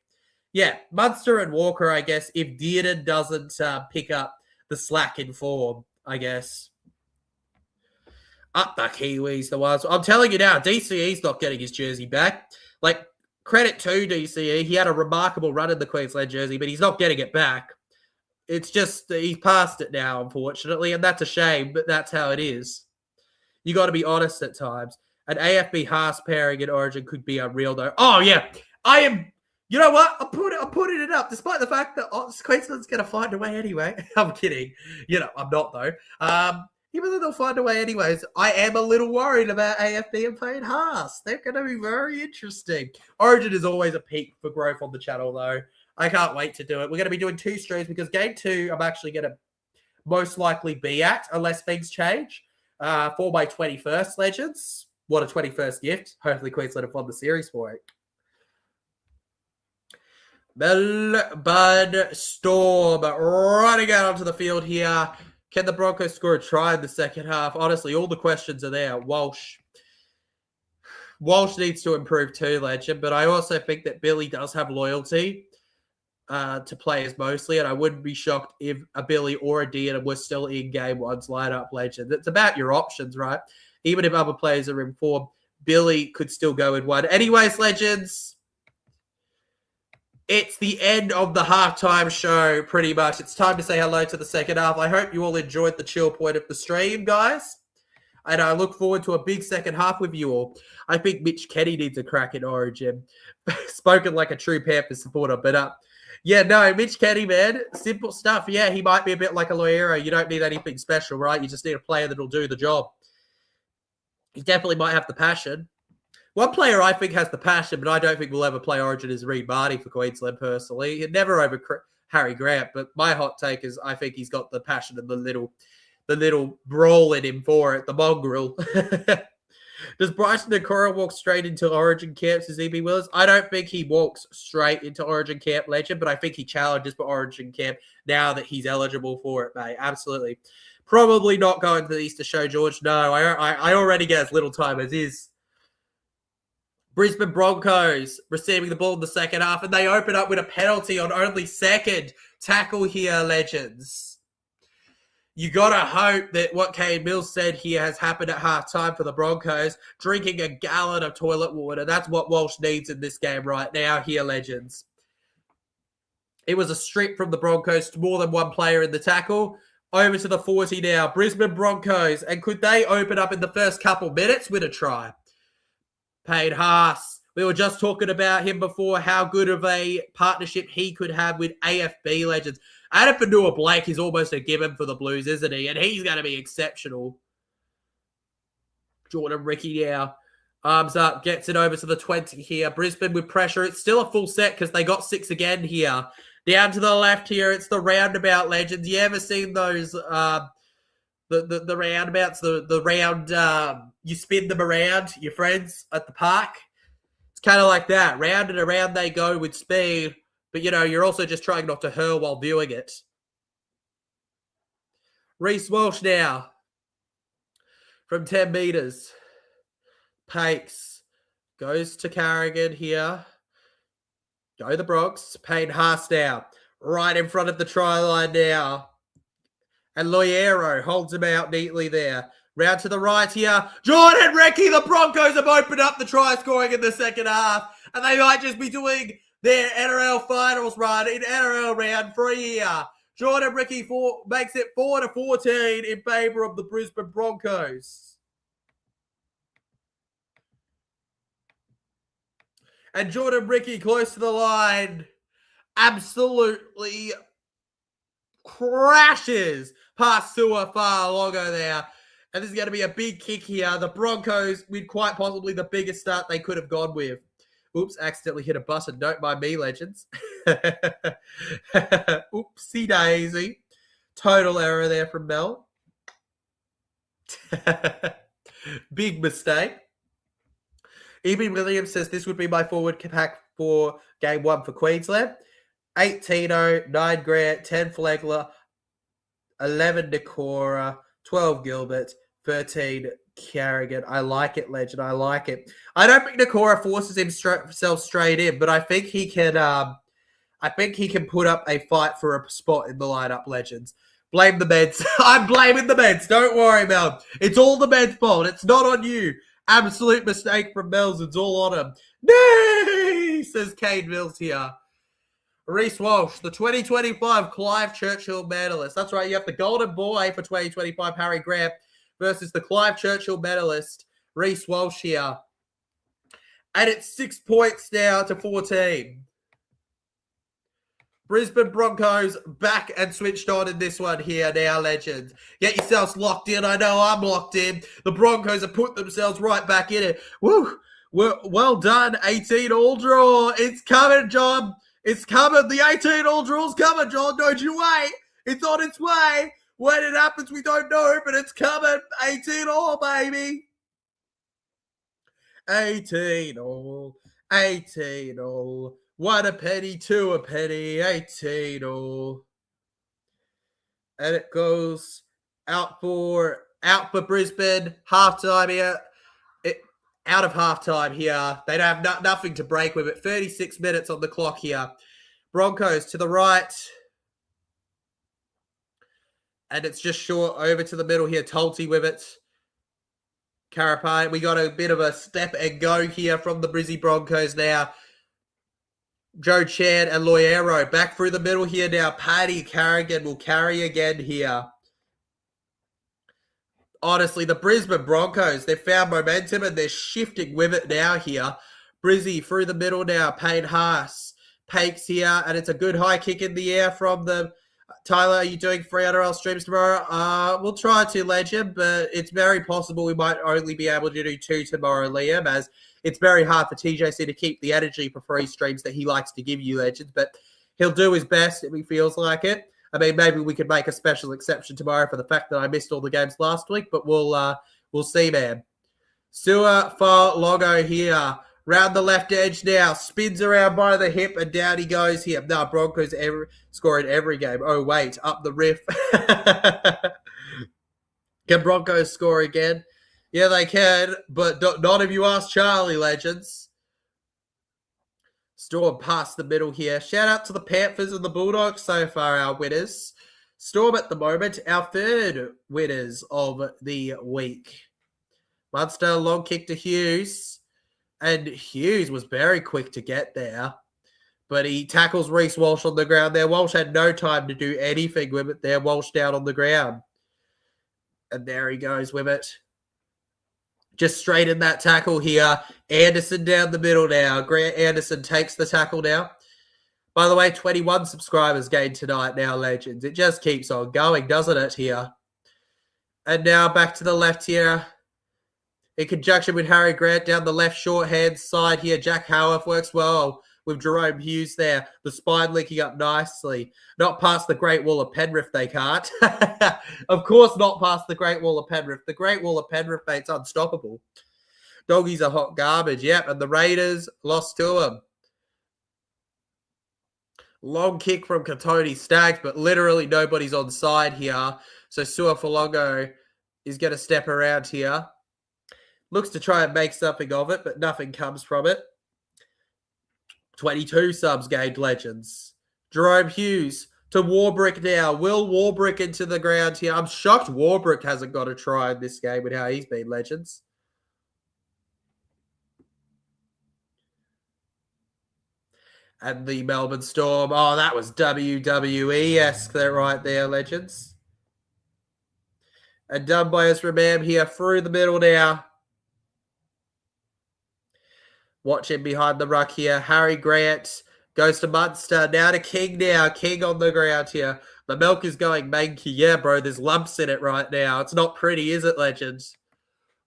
Yeah, Munster and Walker, I guess, if Dearden doesn't pick up the slack in form, I guess. Up the Kiwis, the ones. I'm telling you now, DCE's not getting his jersey back. Like, credit to DCE. He had a remarkable run in the Queensland jersey, but he's not getting it back. It's just, he's past it now, unfortunately, and that's a shame, but that's how it is. You got to be honest at times. An AFB Haas pairing in Origin could be unreal, though. Oh, yeah. I am... You know what? I'm putting it up, despite the fact that Queensland's going to find a way anyway. I'm kidding. I'm not, though. Even though they'll find a way anyways, I am a little worried about AFB and playing Haas. They're going to be very interesting. Origin is always a peak for growth on the channel, though. I can't wait to do it. We're going to be doing 2 streams because Game 2 I'm actually going to most likely be at, unless things change, for my 21st Legends. What a 21st gift. Hopefully Queensland have won the series for it. Melbourne Storm running out onto the field here. Can the Broncos score a try in the second half? Honestly, all the questions are there. Walsh needs to improve too, legend. But I also think that Billy does have loyalty to players mostly, and I wouldn't be shocked if a Billy or a Dean were still in Game 1's lineup, legend. It's about your options, right? Even if other players are in form, Billy could still go in one. Anyways, legends. It's the end of the halftime show, pretty much. It's time to say hello to the second half. I hope you all enjoyed the chill point of the stream, guys. And I look forward to a big second half with you all. I think Mitch Kenny needs a crack in Origin. Spoken like a true Panthers supporter. But, Mitch Kenny, man, simple stuff. Yeah, he might be a bit like a Loiero. You don't need anything special, right? You just need a player that will do the job. He definitely might have the passion. One player I think has the passion, but I don't think will ever play Origin is Reid Marty for Queensland personally. He'd never over Harry Grant, but my hot take is I think he's got the passion and the little brawl in him for it, the mongrel. Does Bryson Nakora walk straight into Origin camps as EB Willis? I don't think he walks straight into Origin camp, Legend, but I think he challenges for Origin camp now that he's eligible for it, mate. Absolutely. Probably not going to the Easter show, George. No, I already get as little time as is. Brisbane Broncos receiving the ball in the second half, and they open up with a penalty on only second tackle here, Legends. You got to hope that what Kane Mills said here has happened at halftime for the Broncos, drinking a gallon of toilet water. That's what Walsh needs in this game right now here, Legends. It was a strip from the Broncos to more than one player in the tackle. Over to the 40 now. Brisbane Broncos. And could they open up in the first couple minutes with a try? Payne Haas. We were just talking about him before, how good of a partnership he could have with AFB Legends. Adam Fanua-Blake is almost a given for the Blues, isn't he? And he's going to be exceptional. Jordan Ricky now. Arms up, gets it over to the 20 here. Brisbane with pressure. It's still a full set because they got 6 again here. Down to the left here, it's the roundabout, Legends. You ever seen those, the roundabouts, the round, you spin them around, your friends at the park? It's kind of like that. Round and around they go with speed. But, you know, you're also just trying not to hurl while doing it. Reece Walsh now. From 10 metres. Pakes. Goes to Carrigan here. Go the Bronx. Payne Haas now. Right in front of the try line now. And Loiero holds him out neatly there. Round to the right here. Jordan Recchi. The Broncos have opened up the try scoring in the second half. And they might just be doing their NRL finals run in NRL round 3 here. Jordan Ricky makes it 4-14 in favour of the Brisbane Broncos. And Jordan Ricky close to the line. Absolutely crashes past Sua Fa'alogo there. And this is going to be a big kick here. The Broncos with quite possibly the biggest start they could have gone with. Oops, accidentally hit a button. Don't mind me, Legends. Oopsie daisy. Total error there from Mel. Big mistake. E.B. Williams says this would be my forward pack for game 1 for Queensland. 8 Tino, 9 Grant, 10 Flegler, 11 Nakora, 12 Gilbert, 13 Carrigan. I like it, Legend. I like it. I don't think Nakora forces himself straight in, but I think he can. I think he can put up a fight for a spot in the lineup, Legends. Blame the meds. I'm blaming the meds. Don't worry, Mel. It's all the meds' fault. It's not on you. Absolute mistake from Mel's. It's all on him. Nay, says Kane Mills here. Reece Walsh, the 2025 Clive Churchill medalist. That's right. You have the golden boy for 2025, Harry Grant, versus the Clive Churchill medalist, Reece Walsh here. And it's 6 points now to 14. Brisbane Broncos back and switched on in this one here now, Legends. Get yourselves locked in. I know I'm locked in. The Broncos have put themselves right back in it. Woo! Well done, 18 all draw. It's coming, John. It's coming. The 18 all draw's coming, John. Don't you wait. It's on its way. When it happens, we don't know, but it's coming. 18 all, baby. 18 all. 18 all. 1 a penny, 2 a penny, 18 all. And it goes out for Brisbane. Halftime here. Out of halftime here. They don't have nothing to break with it. 36 minutes on the clock here. Broncos to the right. And it's just short over to the middle here. Tulty with it. Carapine. We got a bit of a step and go here from the Brizzy Broncos now. Joe Chan and Loiero back through the middle here now. Paddy Carrigan will carry again here. Honestly, the Brisbane Broncos, they've found momentum and they're shifting with it now here. Brizzy through the middle now. Payne Haas. Pakes here, and it's a good high kick in the air from the Tyler, are you doing free NRL streams tomorrow? We'll try to, Legend, but it's very possible we might only be able to do 2 tomorrow, Liam, as it's very hard for TJC to keep the energy for free streams that he likes to give you, Legends, but he'll do his best if he feels like it. I mean, maybe we could make a special exception tomorrow for the fact that I missed all the games last week, but we'll see, man. Stuart for Logo here. Round the left edge now. Spins around by the hip and down he goes here. No, Broncos scoring every game. Oh, wait. Up the riff. Can Broncos score again? Yeah, they can, but not if you ask Charlie, Legends. Storm past the middle here. Shout out to the Panthers and the Bulldogs so far, our winners. Storm at the moment, our third winners of the week. Munster, long kick to Hughes. And Hughes was very quick to get there. But he tackles Reece Walsh on the ground there. Walsh had no time to do anything with it there. Walsh down on the ground. And there he goes with it. Just straight in that tackle here. Anderson down the middle now. Grant Anderson takes the tackle now. By the way, 21 subscribers gained tonight now, Legends. It just keeps on going, doesn't it, here? And now back to the left here. In conjunction with Harry Grant down the left short-hand side here. Jack Howarth works well with Jerome Hughes there. The spine linking up nicely. Not past the Great Wall of Penrith, they can't. Of course not past the Great Wall of Penrith. The Great Wall of Penrith, mate's unstoppable. Doggies are hot garbage, yep. And the Raiders lost to them. Long kick from Katoni Staggs, but literally nobody's on side here. So Suafolongo is going to step around here. Looks to try and make something of it, but nothing comes from it. 22 subs gained, Legends. Jerome Hughes to Warbrick now. Will Warbrick into the ground here. I'm shocked Warbrick hasn't got a try in this game with how he's been, Legends. And the Melbourne Storm. Oh, that was WWE-esque there, right there, Legends. And done by Ezra Mam here through the middle now. Watching behind the ruck here. Harry Grant goes to Munster. Now to King now. King on the ground here. The milk is going manky. Yeah, bro, there's lumps in it right now. It's not pretty, is it, Legends?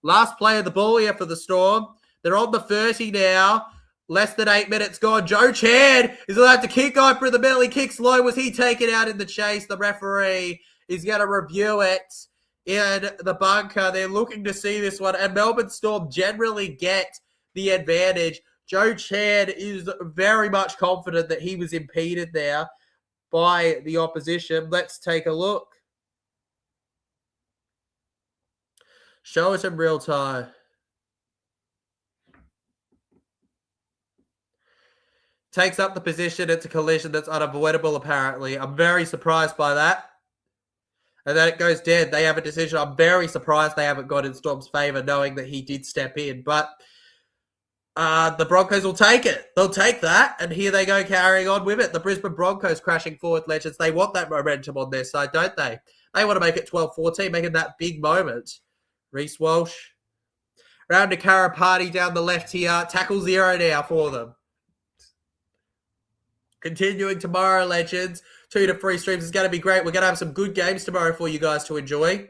Last play of the ball here for the Storm. They're on the 30 now. Less than 8 minutes gone. Joe Chan is allowed to kick over in the middle. He kicks low. Was he taken out in the chase? The referee is going to review it in the bunker. They're looking to see this one. And Melbourne Storm generally get the advantage. Joe Chan is very much confident that he was impeded there by the opposition. Let's take a look. Show it in real time. Takes up the position. It's a collision that's unavoidable, apparently. I'm very surprised by that. And then it goes dead. They have a decision. I'm very surprised they haven't got in Storm's favour, knowing that he did step in. But the Broncos will take it. They'll take that, and here they go carrying on with it. The Brisbane Broncos crashing forward, Legends. They want that momentum on their side, don't they? They want to make it 12-14, making that big moment. Reece Walsh. Round to Karapati down the left here. Tackle 0 now for them. Continuing tomorrow, Legends. 2 to 3 streams is going to be great. We're going to have some good games tomorrow for you guys to enjoy.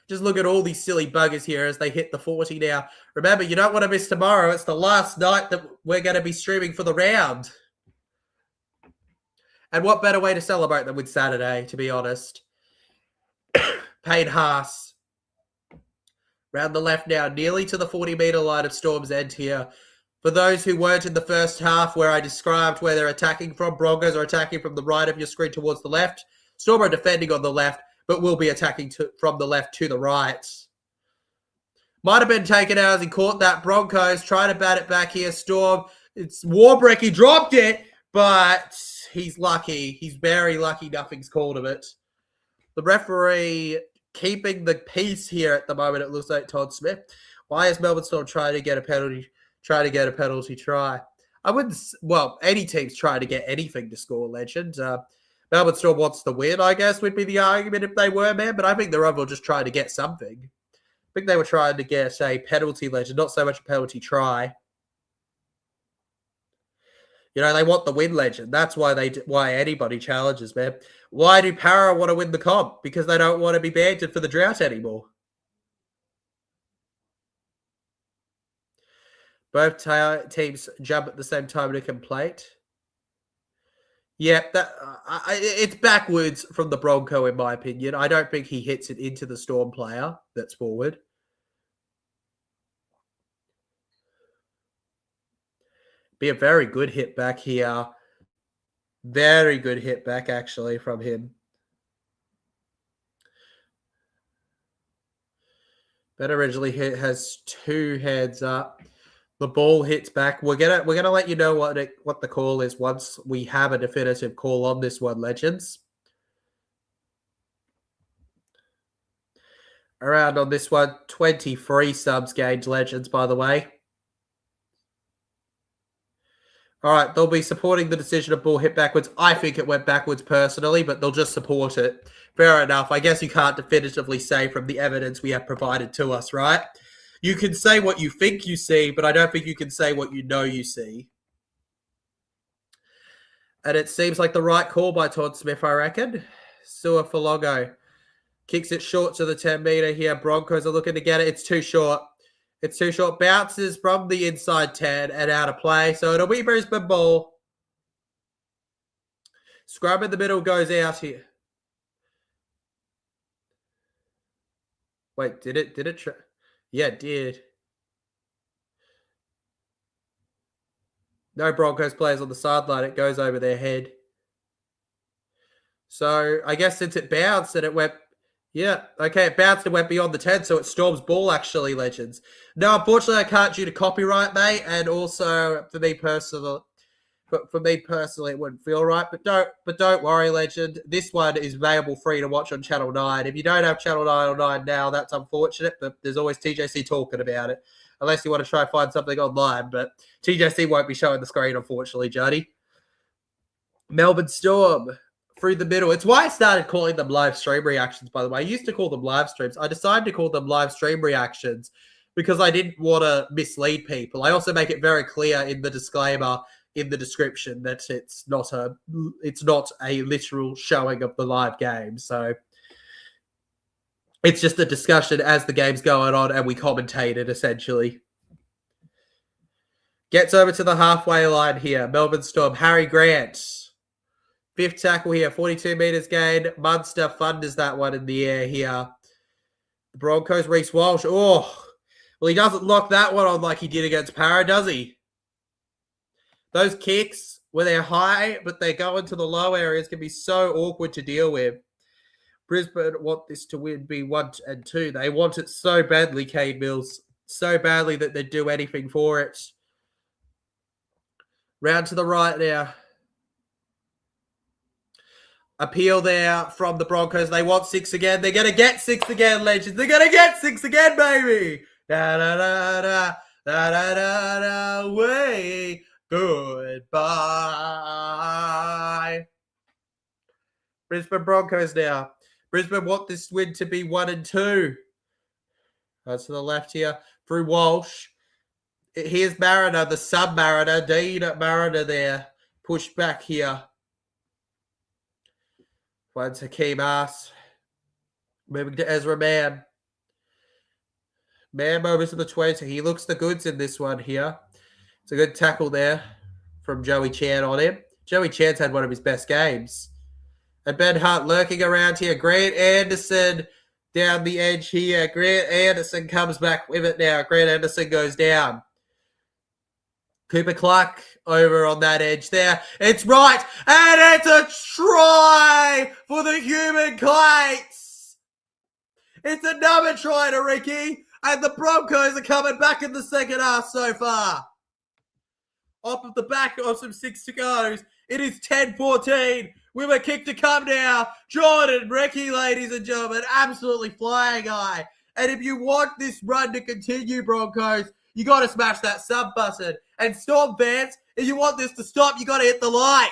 Just look at all these silly buggers here as they hit the 40 now. Remember, you don't want to miss tomorrow. It's the last night that we're going to be streaming for the round. And what better way to celebrate than with Saturday, to be honest. Payne Haas. Round the left now, nearly to the 40-metre line of Storm's end here. For those who weren't in the first half where I described where they're attacking from, Broncos are attacking from the right of your screen towards the left. Storm are defending on the left, but will be attacking from the left to the right. Might have been taken out as he caught that. Broncos trying to bat it back here. Storm, it's Warbrick. He dropped it, but he's lucky. He's very lucky nothing's called of it. The referee keeping the peace here at the moment, it looks like Todd Smith. Why is Melbourne Storm trying to get a penalty? Try. I wouldn't, well, any team's trying to get anything to score, Legend. Melbourne Storm wants to win, I guess, would be the argument if they were, man. But I think they're overall just trying to get something. I think they were trying to get a penalty, Legend, not so much a penalty try. You know, they want the win, legend. That's why why anybody challenges, man. Why do Para want to win the comp? Because they don't want to be bantered for the drought anymore. Both teams jump at the same time to complete. Yeah, it's backwards from the Bronco, in my opinion. I don't think he hits it into the Storm player that's forward. Be a very good hit back here. Very good hit back, actually, from him. That originally has 2 heads up. The ball hits back. We're gonna let you know what the call is once we have a definitive call on this one, legends. Around on this one, 23 subs gained, legends, by the way. All right, they'll be supporting the decision of ball hit backwards. I think it went backwards personally, but they'll just support it. Fair enough. I guess you can't definitively say from the evidence we have provided to us, right? You can say what you think you see, but I don't think you can say what you know you see. And it seems like the right call by Todd Smith, I reckon. Sua Falogo kicks it short to the 10-meter here. Broncos are looking to get it. It's too short. It's too short. Bounces from the inside 10 and out of play. So it'll be Brisbane ball. Scrub in the middle goes out here. Wait, did it? Yeah, it did. No Broncos players on the sideline. It goes over their head. So I guess since it bounced and it went... Yeah, okay, it bounced and went beyond the 10, so it's Storm's ball, actually, legends. No, unfortunately, I can't due to copyright, mate, and also for me personally, it wouldn't feel right. But don't worry, legend. This one is available free to watch on Channel 9. If you don't have Channel 9 or 9 now, that's unfortunate, but there's always TJC talking about it, unless you want to try and find something online. But TJC won't be showing the screen, unfortunately, Juddy. Melbourne Storm through the middle. It's why I started calling them live stream reactions, by the way. I used to call them live streams. I decided to call them live stream reactions because I didn't want to mislead people. I also make it very clear in the disclaimer, in the description, that it's not a literal showing of the live game. So it's just a discussion as the game's going on and we commentate it, essentially. Gets over to the halfway line here. Melbourne Storm, Harry Grant. 5th tackle here, 42 meters gained. Munster thunders that one in the air here. The Broncos, Reece Walsh. Oh, well, he doesn't lock that one on like he did against Para, does he? Those kicks, where they're high, but they go into the low areas, can be so awkward to deal with. Brisbane want this to win B1 and 2. They want it so badly, Cade Mills. So badly that they'd do anything for it. Round to the right now. Appeal there from the Broncos. They want 6 again. They're going to get 6 again, legends. They're going to get 6 again, baby. Da-da-da-da. Da-da-da-da. Way. Goodbye. Brisbane Broncos now. Brisbane want this win to be 1 and 2. To the left here. Through Walsh. Here's Mariner, the sub-Mariner. Dean Mariner there. Pushed back here. Once Hakeem Ass. Moving to Ezra Mann. Mann over to the 20. He looks the goods in this one here. It's a good tackle there from Joey Chan on him. Joey Chan's had one of his best games. And Ben Hart lurking around here. Grant Anderson down the edge here. Grant Anderson comes back with it now. Grant Anderson goes down. Cooper Clark over on that edge there. It's right. And it's a try for the Human Kites. It's another try to Ricky. And the Broncos are coming back in the second half so far. Off of the back of some 6 to go. It is 10-14. With a kick to come now. Jordan Recchi, ladies and gentlemen. Absolutely flying high. And if you want this run to continue, Broncos, you got to smash that sub button. And Storm fans, if you want this to stop, you got to hit the like.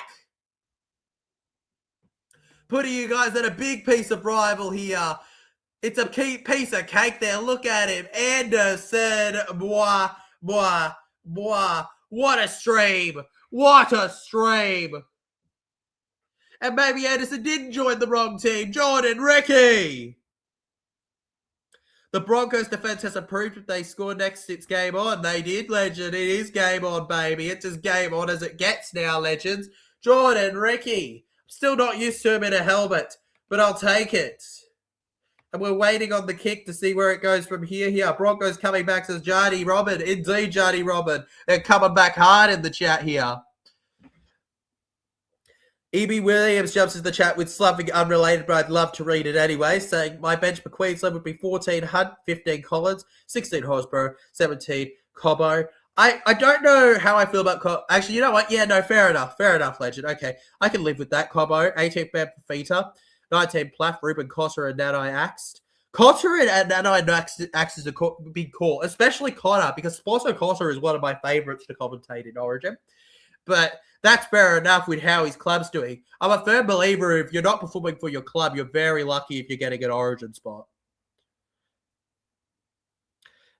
Putting you guys at a big piece of rival here. It's a key piece of cake there. Look at him. Anderson. Bois. What a stream. What a stream. And maybe Anderson didn't join the wrong team. Jordan Ricky. The Broncos defense has improved. If they score next, it's game on. They did, legend. It is game on, baby. It's as game on as it gets now, legends. Jordan Ricky. Still not used to him in a helmet, but I'll take it. And we're waiting on the kick to see where it goes from here. Broncos coming back, says Jardy Robin. Indeed, Jardy Robin. They're coming back hard in the chat here. E.B. Williams jumps into the chat with something unrelated, but I'd love to read it anyway, saying my bench for Queensland would be 14 Hunt, 15 Collins, 16 Horsburgh, 17 Cobbo. I don't know how I feel about Cobbo. Actually, you know what? Yeah, no, fair enough. Fair enough, legend. Okay, I can live with that. Cobbo, 18 Ben Fafita, 19 Plath, Ruben Cotter, and Nanai Axt. Cotter and Nanai Axt is a big call, especially Cotter, because Spoto Cotter is one of my favourites to commentate in Origin. But that's fair enough with how his club's doing. I'm a firm believer if you're not performing for your club, you're very lucky if you're getting an Origin spot.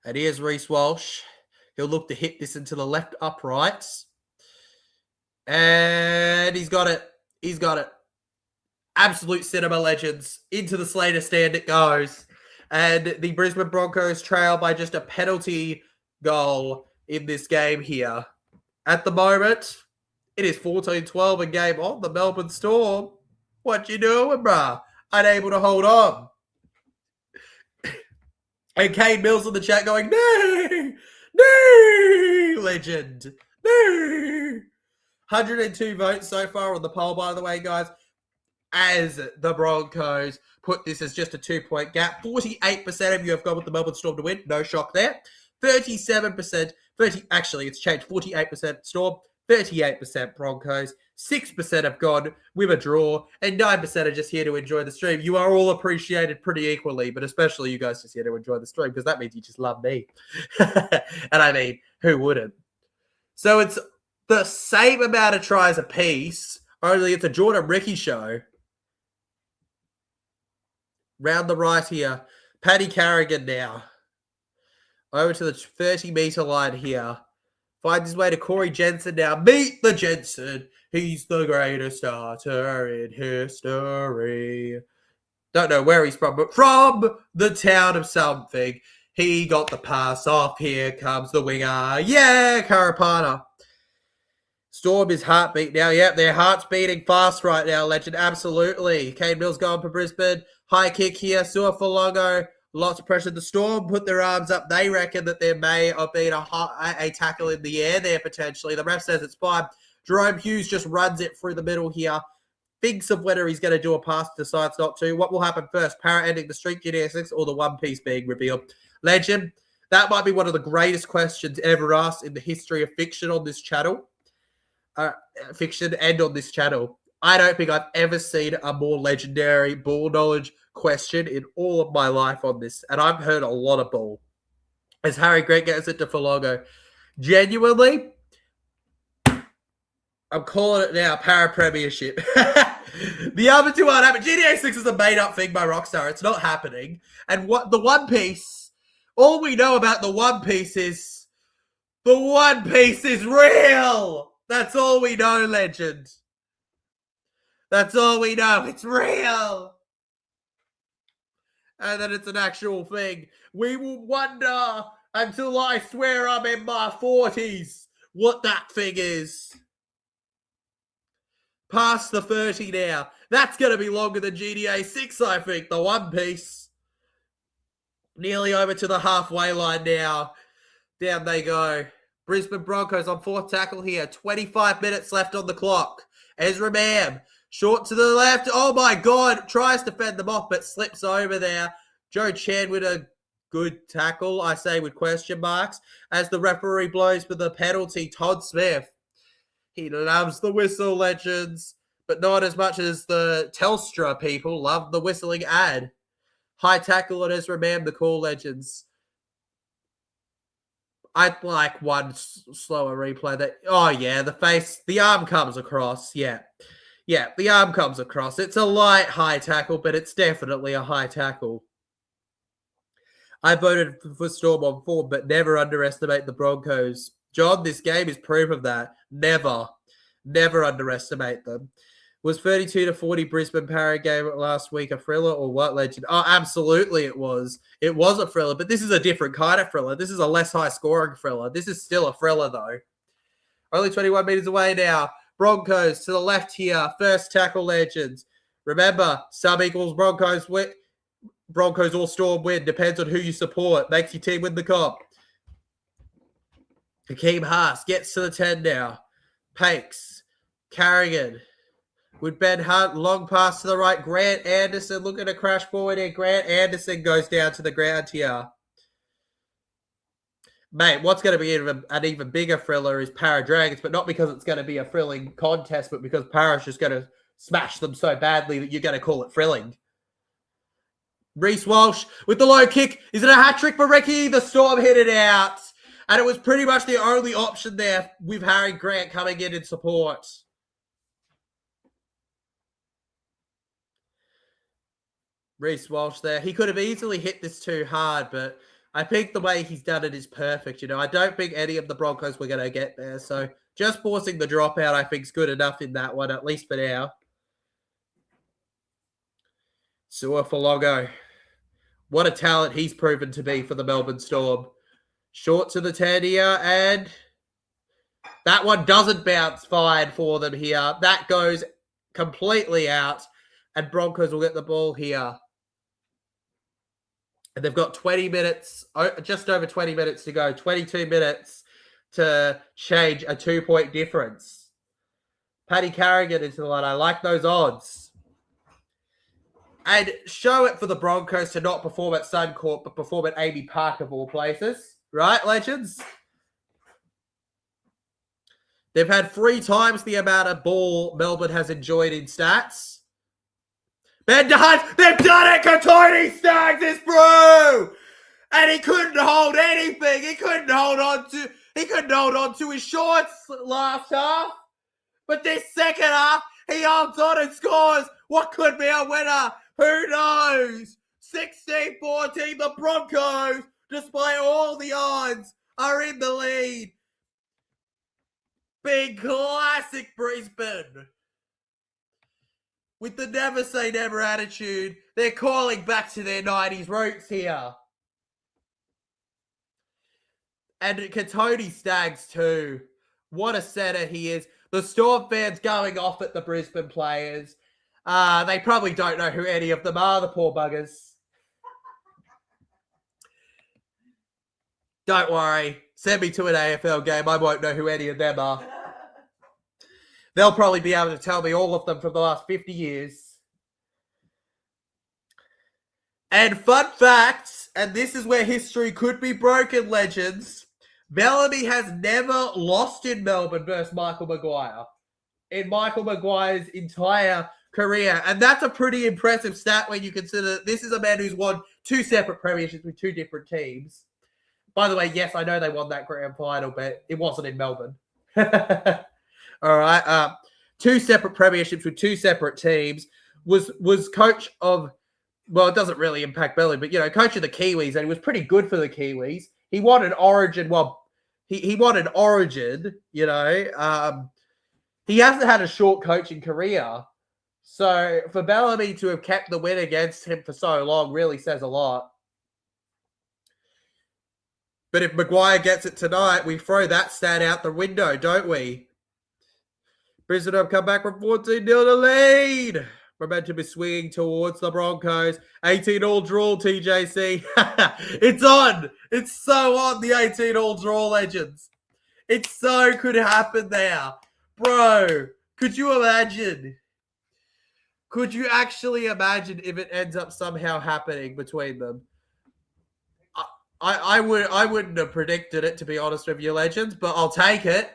And here's Reece Walsh. He'll look to hit this into the left uprights. And he's got it. He's got it. Absolute cinema legends. Into the Slater stand it goes. And the Brisbane Broncos trail by just a penalty goal in this game here. At the moment, it is 14-12 a game on the Melbourne Storm. What you doing, bruh? Unable to hold on. And Kane Mills in the chat going, no, no, legend, no. 102 votes so far on the poll, by the way, guys, as the Broncos put this as just a 2-point gap. 48% of you have gone with the Melbourne Storm to win. No shock there. 37%, actually, it's changed. 48% Storm, 38% Broncos, 6% have gone with a draw, and 9% are just here to enjoy the stream. You are all appreciated pretty equally, but especially you guys just here to enjoy the stream, because that means you just love me. And I mean, who wouldn't? So it's the same amount of tries apiece, only it's a Jordan Ricky show. Round the right here. Paddy Carrigan now. Over to the 30-meter line here. Finds his way to Corey Jensen now. Meet the Jensen. He's the greatest starter in history. Don't know where he's from, but from the town of something. He got the pass off. Here comes the winger. Yeah, Karapana. Storm is heartbeat now. Yep, their heart's beating fast right now, legend. Absolutely. Kane Mills going for Brisbane. High kick here. Suafolongo. Lots of pressure. The Storm put their arms up. They reckon that there may have been a tackle in the air there, potentially. The ref says it's fine. Jerome Hughes just runs it through the middle here. Thinks of whether he's going to do a pass, decides not to. What will happen first? Parrot ending the streak, GDS6, or the One Piece being revealed? Legend, that might be one of the greatest questions ever asked in the history of fiction on this channel. Fiction and on this channel. I don't think I've ever seen a more legendary ball knowledge question in all of my life on this, and I've heard a lot of ball. As Harry Grant gets it to Fologo. Genuinely, I'm calling it now, para-premiership. The other two aren't happening. GTA 6 is a made-up thing by Rockstar. It's not happening. And what the One Piece, all we know about the One Piece is the One Piece is real. That's all we know, legend. That's all we know. It's real. And then it's an actual thing. We will wonder until I swear I'm in my 40s what that thing is. Past the 30 now. That's going to be longer than GTA 6, I think. The One Piece. Nearly over to the halfway line now. Down they go. Brisbane Broncos on fourth tackle here. 25 minutes left on the clock. Ezra Mam. Short to the left. Oh, my God. Tries to fend them off, but slips over there. Joe Chan with a good tackle, I say with question marks, as the referee blows for the penalty. Todd Smith. He loves the whistle, legends, but not as much as the Telstra people love the whistling ad. High tackle on Ezra Mam, the call, legends. I'd like one slower replay. That. Oh, yeah, the face, the arm comes across, yeah. Yeah, the arm comes across. It's a light high tackle, but it's definitely a high tackle. I voted for Storm on form, but never underestimate the Broncos. John, this game is proof of that. Never. Never underestimate them. Was 32-40 Brisbane Para game last week a thriller or what, Legend? Oh, absolutely it was. It was a thriller, but this is a different kind of thriller. This is a less high-scoring thriller. This is still a thriller, though. Only 21 metres away now. Broncos to the left here. First tackle, Legends. Remember, sub equals Broncos win. Broncos or Storm win. Depends on who you support. Makes your team win the comp. Hakeem Haas gets to the 10 now. Pakes. Carrigan. With Ben Hunt. Long pass to the right. Grant Anderson looking to crash forward here. Grant Anderson goes down to the ground here. Mate, what's going to be an even bigger thriller is Para Dragons, but not because it's going to be a thrilling contest, but because Para's just going to smash them so badly that you're going to call it thrilling. Reece Walsh with the low kick. Is it a hat-trick for Ricky? The Storm hit it out. And it was pretty much the only option there with Harry Grant coming in support. Reece Walsh there. He could have easily hit this too hard, but I think the way he's done it is perfect. You know, I don't think any of the Broncos were going to get there. So just forcing the dropout, I think, is good enough in that one, at least for now. Su'a-Falogo. What a talent he's proven to be for the Melbourne Storm. Short to the 10 here, and that one doesn't bounce fine for them here. That goes completely out, and Broncos will get the ball here. And they've got 20 minutes, just over 20 minutes to go, 22 minutes to change a 2-point difference. Paddy Carrigan into the line. I like those odds. And show it for the Broncos to not perform at Suncorp, but perform at Amy Park of all places. Right, Legends? They've had 3 times the amount of ball Melbourne has enjoyed in stats. Ben Hunt, they've done it! Katoni snags this bro! And he couldn't hold anything. He couldn't hold on to his shorts last half. But this second half, he holds on and scores. What could be a winner? Who knows? 16-14, the Broncos, despite all the odds, are in the lead. Big classic Brisbane. With the never say never attitude, they're calling back to their 90s roots here. And Katoni Staggs too. What a setter he is. The Storm fans going off at the Brisbane players. They probably don't know who any of them are, the poor buggers. Don't worry. Send me to an AFL game. I won't know who any of them are. They'll probably be able to tell me all of them from the last 50 years. And fun facts, and this is where history could be broken, Legends. Bellamy has never lost in Melbourne versus Michael Maguire in Michael Maguire's entire career. And that's a pretty impressive stat when you consider that this is a man who's won 2 separate premierships with 2 different teams. By the way, yes, I know they won that grand final, but it wasn't in Melbourne. All right. 2 separate premierships with 2 separate teams. Was coach of, well, it doesn't really impact Bellamy, but, you know, coach of the Kiwis, and he was pretty good for the Kiwis. He won an Origin. Well, he won an Origin, you know. He hasn't had a short coaching career. So for Bellamy to have kept the win against him for so long really says a lot. But if Maguire gets it tonight, we throw that stat out the window, don't we? Brisbane have come back from 14-0 to lead. Momentum is swinging towards the Broncos. 18-all draw, TJC. It's on. It's so on, the 18-all draw, Legends. It so could happen there. Bro, could you imagine? Could you actually imagine if it ends up somehow happening between them? I wouldn't have predicted it, to be honest with you, Legends, but I'll take it.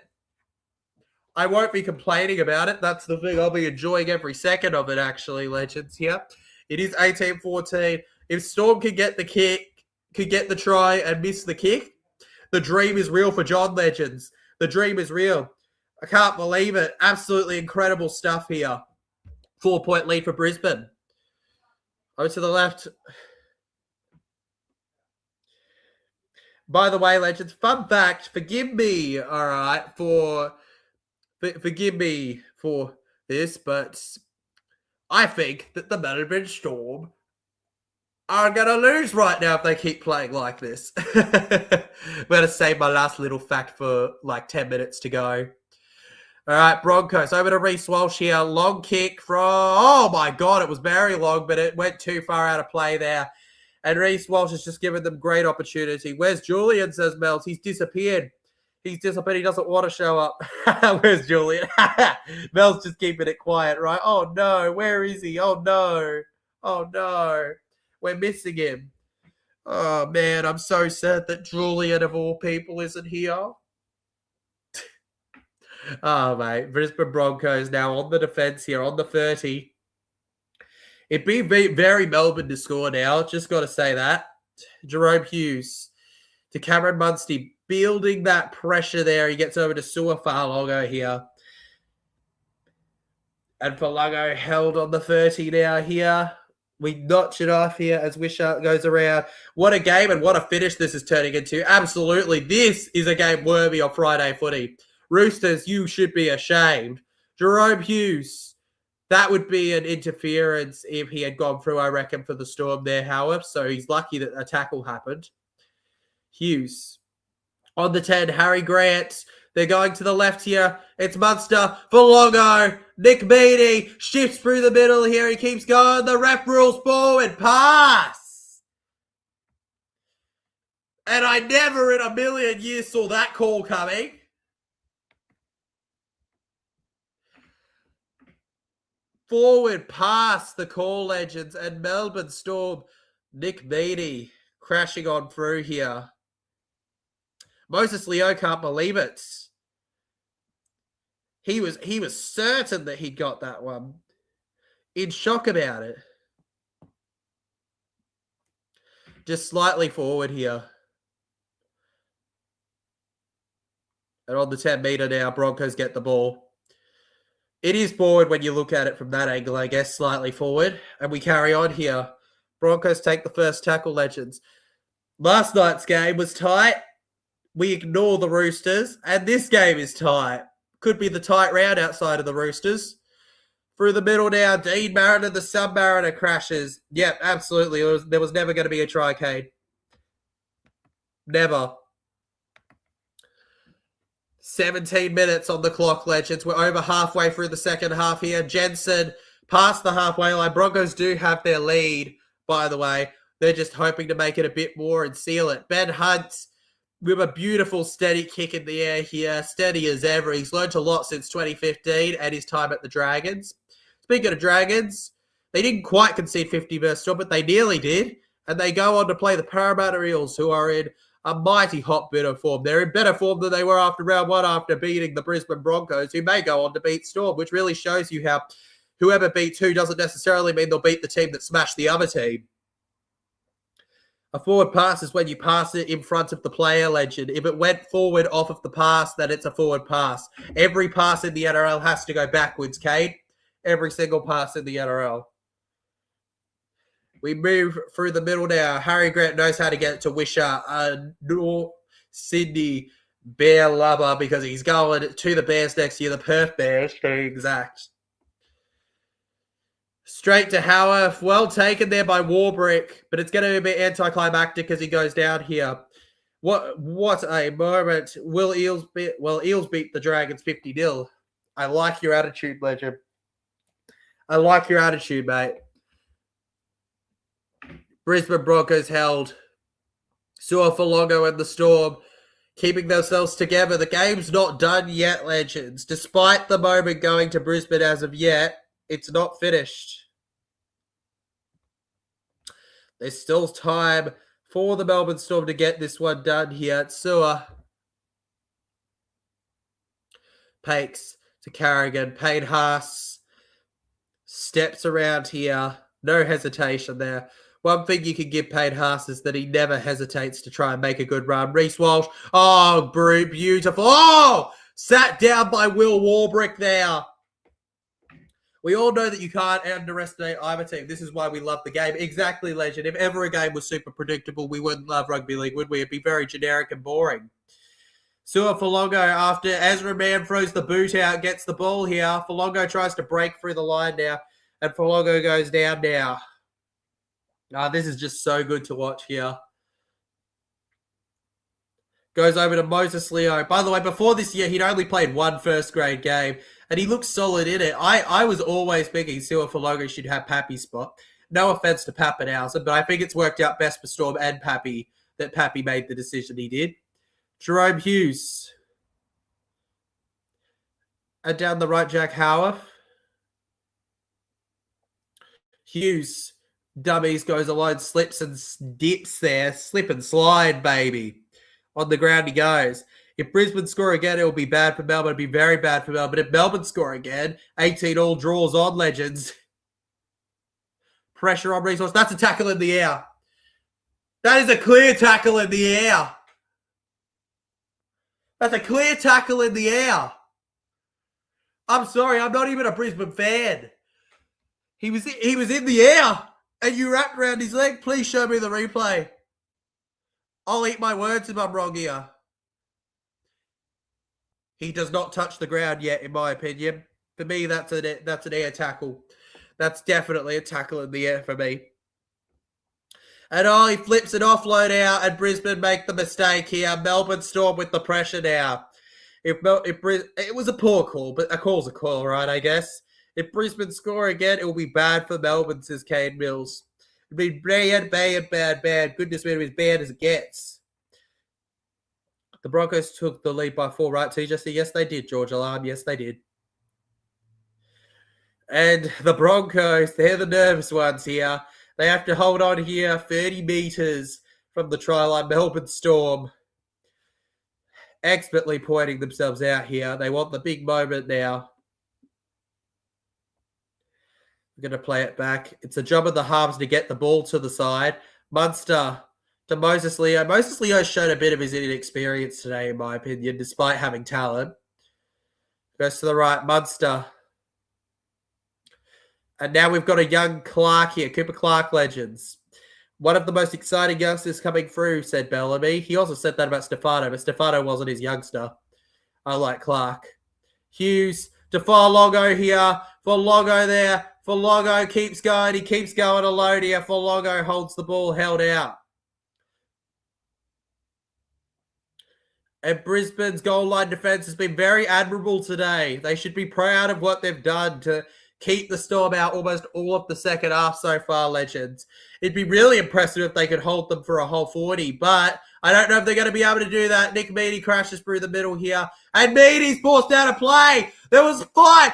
I won't be complaining about it. That's the thing. I'll be enjoying every second of it, actually, Legends, here. It is 18-14. If Storm can get the kick, could get the try and miss the kick, the dream is real for John, Legends. The dream is real. I can't believe it. Absolutely incredible stuff here. 4-point lead for Brisbane. Over to the left. By the way, Legends, fun fact, forgive me, all right, for forgive me for this, but I think that the Melbourne Storm are going to lose right now if they keep playing like this. I'm going to save my last little fact for like 10 minutes to go. All right, Broncos. Over to Reece Walsh here. Long kick from, oh my God, it was very long, but it went too far out of play there. And Reece Walsh has just given them great opportunity. Where's Julian, says Mel's. He's disappeared. He's disappeared. He doesn't want to show up. Where's Julian? Mel's just keeping it quiet, right? Oh, no. Where is he? Oh, no. Oh, no. We're missing him. Oh, man. I'm so sad that Julian, of all people, isn't here. Oh, mate. Brisbane Broncos now on the defense here, on the 30. It'd be very Melbourne to score now. Just got to say that. Jerome Hughes to Cameron Munster, building that pressure there. He gets over to Sua Fa'alogo here. And Fa'alogo held on the 30 now here. We notch it off here as Wishart goes around. What a game and what a finish this is turning into. Absolutely. This is a game worthy of Friday footy. Roosters, you should be ashamed. Jerome Hughes, that would be an interference if he had gone through, I reckon, for the Storm there, however. So he's lucky that a tackle happened. Hughes. On the 10, Harry Grant. They're going to the left here. It's Munster for Longo. Nick Meaney shifts through the middle here. He keeps going. The ref rules forward. Pass. And I never in a million years saw that call coming. Forward pass, the call, legends. And Melbourne Storm. Nick Meaney crashing on through here. Moses Leo can't believe it. He was certain that he got that one. In shock about it. Just slightly forward here. And on the 10 metre now, Broncos get the ball. It is forward when you look at it from that angle, I guess, slightly forward. And we carry on here. Broncos take the first tackle, legends. Last night's game was tight. We ignore the Roosters. And this game is tight. Could be the tight round outside of the Roosters. Through the middle now, Dean Mariner, the Submariner crashes. Yep, absolutely. There was never going to be a try, Cade. Never. 17 minutes on the clock, legends. We're over halfway through the second half here. Jensen past the halfway line. Broncos do have their lead, by the way. They're just hoping to make it a bit more and seal it. Ben Hunt with a beautiful steady kick in the air here. Steady as ever. He's learned a lot since 2015 and his time at the Dragons. Speaking of Dragons, they didn't quite concede 50 versus Storm, but they nearly did. And they go on to play the Parramatta Eels, who are in a mighty hot bit of form. They're in better form than they were after round one after beating the Brisbane Broncos, who may go on to beat Storm, which really shows you how whoever beats who doesn't necessarily mean they'll beat the team that smashed the other team. A forward pass is when you pass it in front of the player, legend. If it went forward off of the pass, then it's a forward pass. Every pass in the NRL has to go backwards, Cade. Every single pass in the NRL. We move through the middle now. Harry Grant knows how to get it to Wishart. North Sydney Bear lover because he's going to the Bears next year, the Perth Bears, to be exact. Straight to Howarth. Well taken there by Warbrick, but it's going to be a bit anticlimactic as he goes down here. What a moment. Eels beat the Dragons 50-0. I like your attitude, legend. I like your attitude, mate. Brisbane Broncos held. Sua Fa'alogo and the Storm keeping themselves together. The game's not done yet, legends. Despite the moment going to Brisbane as of yet, it's not finished. There's still time for the Melbourne Storm to get this one done here. Sua. Pakes to Carrigan. Payne Haas steps around here. No hesitation there. One thing you can give Payne Haas is that he never hesitates to try and make a good run. Reece Walsh. Oh, beautiful. Oh, sat down by Will Warbrick there. We all know that you can't underestimate either team. This is why we love the game. Exactly, legend. If ever a game was super predictable, we wouldn't love rugby league, would we? It'd be very generic and boring. Sua Folongo, after Ezra Mann throws the boot out, gets the ball here. Folongo tries to break through the line now, and Folongo goes down now. This is just so good to watch here. Goes over to Moses Leo. By the way, before this year, he'd only played one first-grade game, and he looks solid in it. I was always thinking Sua Folongo should have Pappy's spot. No offense to Pappenhausen, but I think it's worked out best for Storm and Pappy that Pappy made the decision he did. Jerome Hughes. And down the right, Jack Howarth. Hughes, dummies, goes alone, slips and dips there. Slip and slide, baby. On the ground he goes. If Brisbane score again, it will be bad for Melbourne. It'll be very bad for Melbourne. But if Melbourne score again, 18 all draws on, legends. Pressure on Resource. That's a tackle in the air. That is a clear tackle in the air. That's a clear tackle in the air. I'm sorry, I'm not even a Brisbane fan. He was in the air, and you wrapped around his leg. Please show me the replay. I'll eat my words if I'm wrong here. He does not touch the ground yet, in my opinion. For me, that's an air tackle. That's definitely a tackle in the air for me. And he flips an offload out, and Brisbane make the mistake here. Melbourne Storm with the pressure now. It was a poor call, but a call's a call, right, I guess. If Brisbane score again, it will be bad for Melbourne, says Kane Mills. It'll be bad. Goodness me, as bad as it gets. The Broncos took the lead by 4, right, TJ? Yes, they did, George Alarm. Yes, they did. And the Broncos, they're the nervous ones here. They have to hold on here 30 metres from the try line. Melbourne Storm expertly pointing themselves out here. They want the big moment now. We're going to play it back. It's a job of the halves to get the ball to the side. Munster to Moses Leo. Moses Leo showed a bit of his inexperience today, in my opinion, despite having talent. Goes to the right, Munster. And now we've got a young Clark here, Cooper Clark legends. One of the most exciting youngsters coming through, said Bellamy. He also said that about Stefano, but Stefano wasn't his youngster. I like Clark. Hughes to Folongo here. Folongo there. Folongo keeps going. He keeps going alone here. Folongo holds the ball held out. And Brisbane's goal line defense has been very admirable today. They should be proud of what they've done to keep the Storm out almost all of the second half so far, legends. It'd be really impressive if they could hold them for a whole 40, but I don't know if they're going to be able to do that. Nick Meaney crashes through the middle here, and Meaney's forced out of play. There was five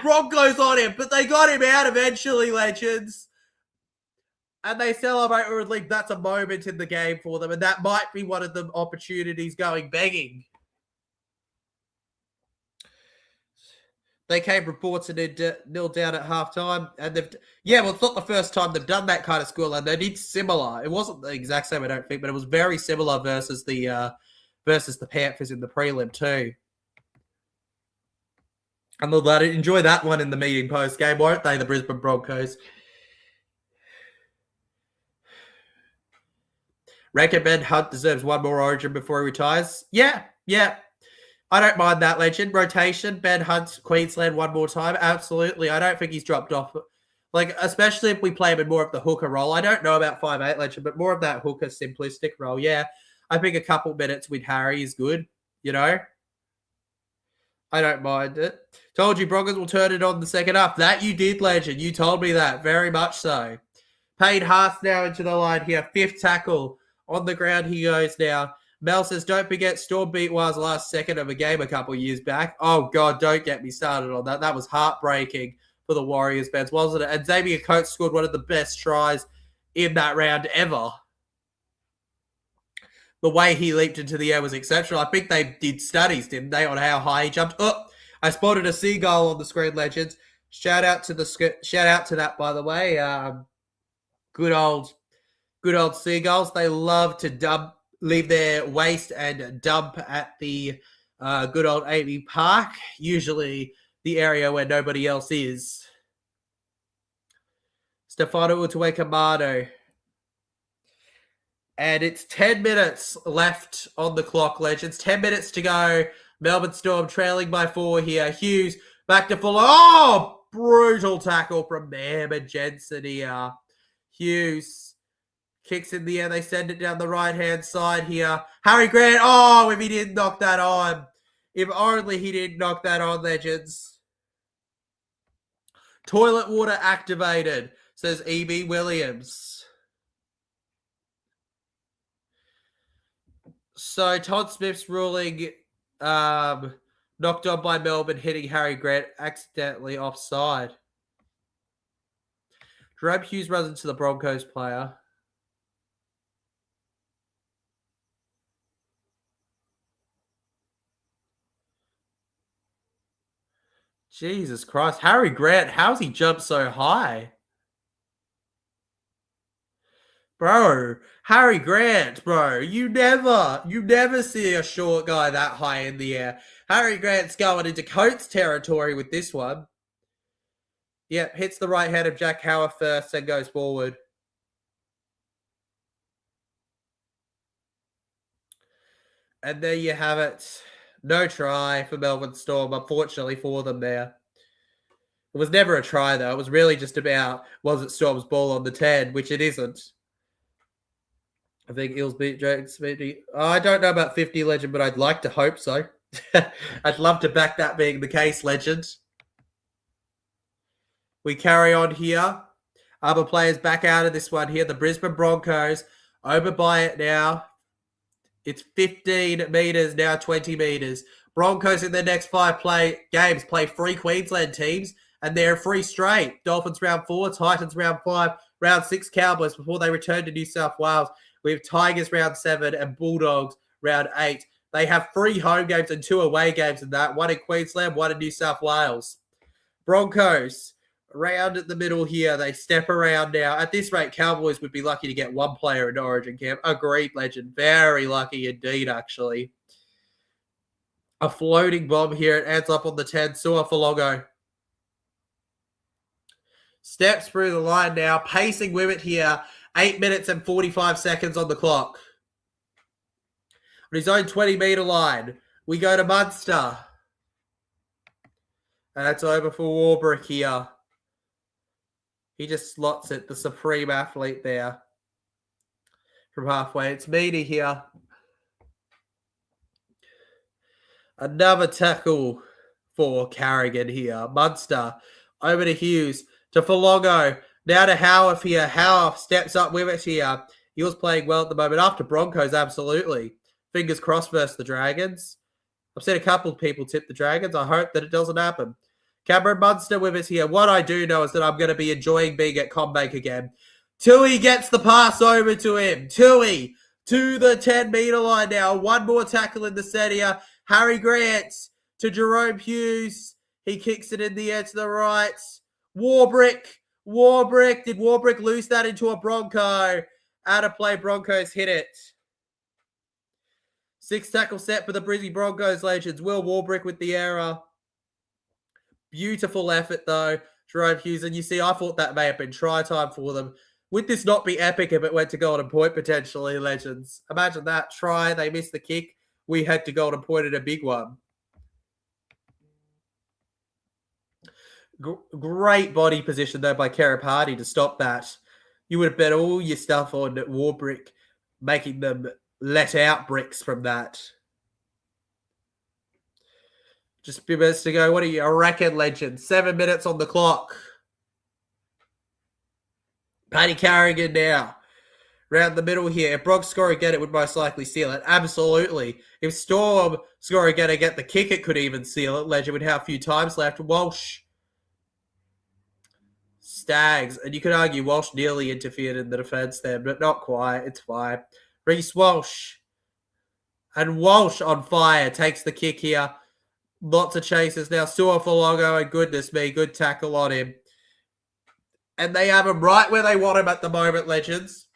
Broncos on him, but they got him out eventually, legends. And they celebrate, or at least that's a moment in the game for them, and that might be one of the opportunities going begging. They came reports and nil down at halftime, and it's not the first time they've done that kind of score, and they did similar. It wasn't the exact same, I don't think, but it was very similar versus the Panthers in the prelim too. And they'll enjoy that one in the meeting post game, won't they? The Brisbane Broncos. Reckon Ben Hunt deserves one more Origin before he retires. Yeah. I don't mind that, legend. Rotation, Ben Hunt, Queensland one more time. Absolutely. I don't think he's dropped off. Like, especially if we play him in more of the hooker role. I don't know about 5'8", legend, but more of that hooker simplistic role. Yeah, I think a couple minutes with Harry is good, you know? I don't mind it. Told you Broncos will turn it on the second half. That you did, legend. You told me that. Very much so. Payne Haas now into the line here. 5th tackle. On the ground he goes now. Mel says, don't forget Storm beat Wales last second of a game a couple of years back. Oh, God, don't get me started on that. That was heartbreaking for the Warriors fans, wasn't it? And Xavier Coates scored one of the best tries in that round ever. The way he leaped into the air was exceptional. I think they did studies, didn't they, on how high he jumped. Oh, I spotted a seagull on the screen, legends. Shout out to that, by the way. Good old seagulls. They love to leave their waste and dump at the good old Amy Park, usually the area where nobody else is. Stefano Utuekamano. And it's 10 minutes left on the clock, legends. 10 minutes to go. Melbourne Storm trailing by 4 here. Hughes back to full. Oh, brutal tackle from Mohamed Jensen here. Hughes kicks in the air. They send it down the right-hand side here. Harry Grant. Oh, if he didn't knock that on. If only he didn't knock that on, legends. Toilet water activated, says E.B. Williams. So Todd Smith's ruling knocked on by Melbourne, hitting Harry Grant accidentally offside. Jerome Hughes runs into the Broncos player. Jesus Christ. Harry Grant, how's he jumped so high? Bro, Harry Grant, bro, you never see a short guy that high in the air. Harry Grant's going into Coates territory with this one. Yep, hits the right hand of Jack Howard first and goes forward. And there you have it. No try for Melbourne Storm, unfortunately for them there. It was never a try, though. It was really just about, was it Storm's ball on the 10, which it isn't. I think Eels beat Dragons 50. Oh, I don't know about 50, legend, but I'd like to hope so. I'd love to back that being the case, legend. We carry on here. Other players back out of this one here. The Brisbane Broncos over by it now. It's 15 metres, now 20 metres. Broncos in their next 5 games play 3 Queensland teams, and they're 3 straight. Dolphins round 4, Titans round 5, round 6 Cowboys before they return to New South Wales. We have Tigers round 7 and Bulldogs round 8. They have 3 home games and 2 away games in that. 1 in Queensland, 1 in New South Wales. Broncos around at the middle here. They step around now. At this rate, Cowboys would be lucky to get 1 player in Origin camp. Agreed, legend. Very lucky indeed, actually. A floating bomb here. It ends up on the 10. Su'a-Falogo steps through the line now. Pacing with it here. 8 minutes and 45 seconds on the clock. On his own 20-metre line, we go to Munster. And that's over for Warbrick here. He just slots it, the supreme athlete there. From halfway. It's Meany here. Another tackle for Carrigan here. Munster over to Hughes. To Falogo. Now to Howarth here. Howarth steps up with it here. He was playing well at the moment. After Broncos, absolutely. Fingers crossed versus the Dragons. I've seen a couple of people tip the Dragons. I hope that it doesn't happen. Cameron Munster with us here. What I do know is that I'm going to be enjoying being at CommBank again. Tui gets the pass over to him. Tui to the 10-metre line now. 1 more tackle in the set here. Harry Grant to Jerome Hughes. He kicks it in the air to the right. Warbrick. Did Warbrick lose that into a Bronco? Out of play, Broncos hit it. 6 tackle set for the Brisbane Broncos legends. Will Warbrick with the error. Beautiful effort, though, Jerome Hughes. And you see, I thought that may have been try time for them. Would this not be epic if it went to golden point, potentially, legends? Imagine that. Try, they missed the kick. We had to golden point at a big one. Great body position, though, by Karapati to stop that. You would have bet all your stuff on Warbrick, making them let out bricks from that. Just a few minutes to go. What do you reckon, legend? 7 minutes on the clock. Paddy Carrigan now. Round the middle here. If Bronx score again, it would most likely seal it. Absolutely. If Storm score again and get the kick, it could even seal it. Legend would have a few times left. Walsh. Stags. And you could argue Walsh nearly interfered in the defense there, but not quite. It's fine. Reece Walsh. And Walsh on fire. Takes the kick here. Lots of chases now. Su'a-Falogo, and goodness me, good tackle on him. And they have him right where they want him at the moment, legends.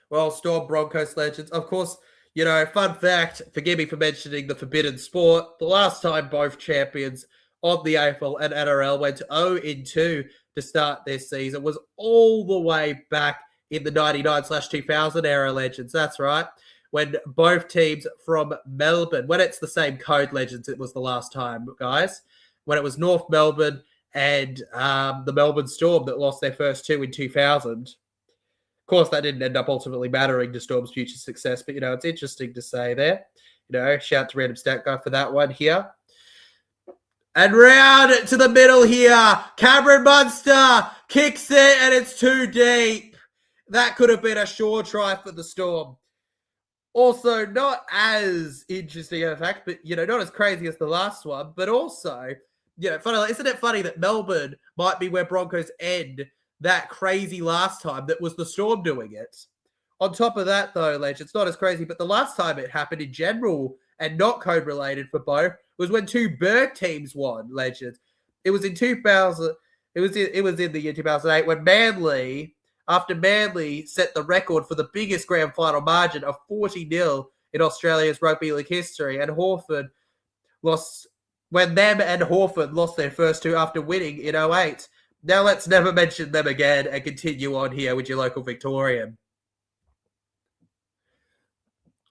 Well, Storm Broncos legends. Of course, you know, fun fact, forgive me for mentioning the forbidden sport. The last time both champions of the AFL and NRL went 0-2 to start this season was all the way back in the 99/2000 era, Legends. That's right. When both teams from Melbourne, when it's the same code, Legends, it was the last time, guys. When it was North Melbourne and the Melbourne Storm that lost their first two in 2000. Of course, that didn't end up ultimately mattering to Storm's future success, but, it's interesting to say there. Shout out to Random Stat Guy for that one here. And round to the middle here. Cameron Munster kicks it, and it's too deep. That could have been a sure try for the Storm. Also, not as interesting of a fact, but, not as crazy as the last one, but also, funny, isn't it funny that Melbourne might be where Broncos end that crazy last time that was the Storm doing it? On top of that, though, Legends, not as crazy, but the last time it happened in general and not code-related for both was when two Berg teams won, Legends. It was in 2000. It was in the year 2008 when Manly, after Manly set the record for the biggest grand final margin of 40-0 in Australia's rugby league history, and Hawthorn lost when them and Hawthorn lost their first two after winning in 2008. Now let's never mention them again and continue on here with your local Victorian.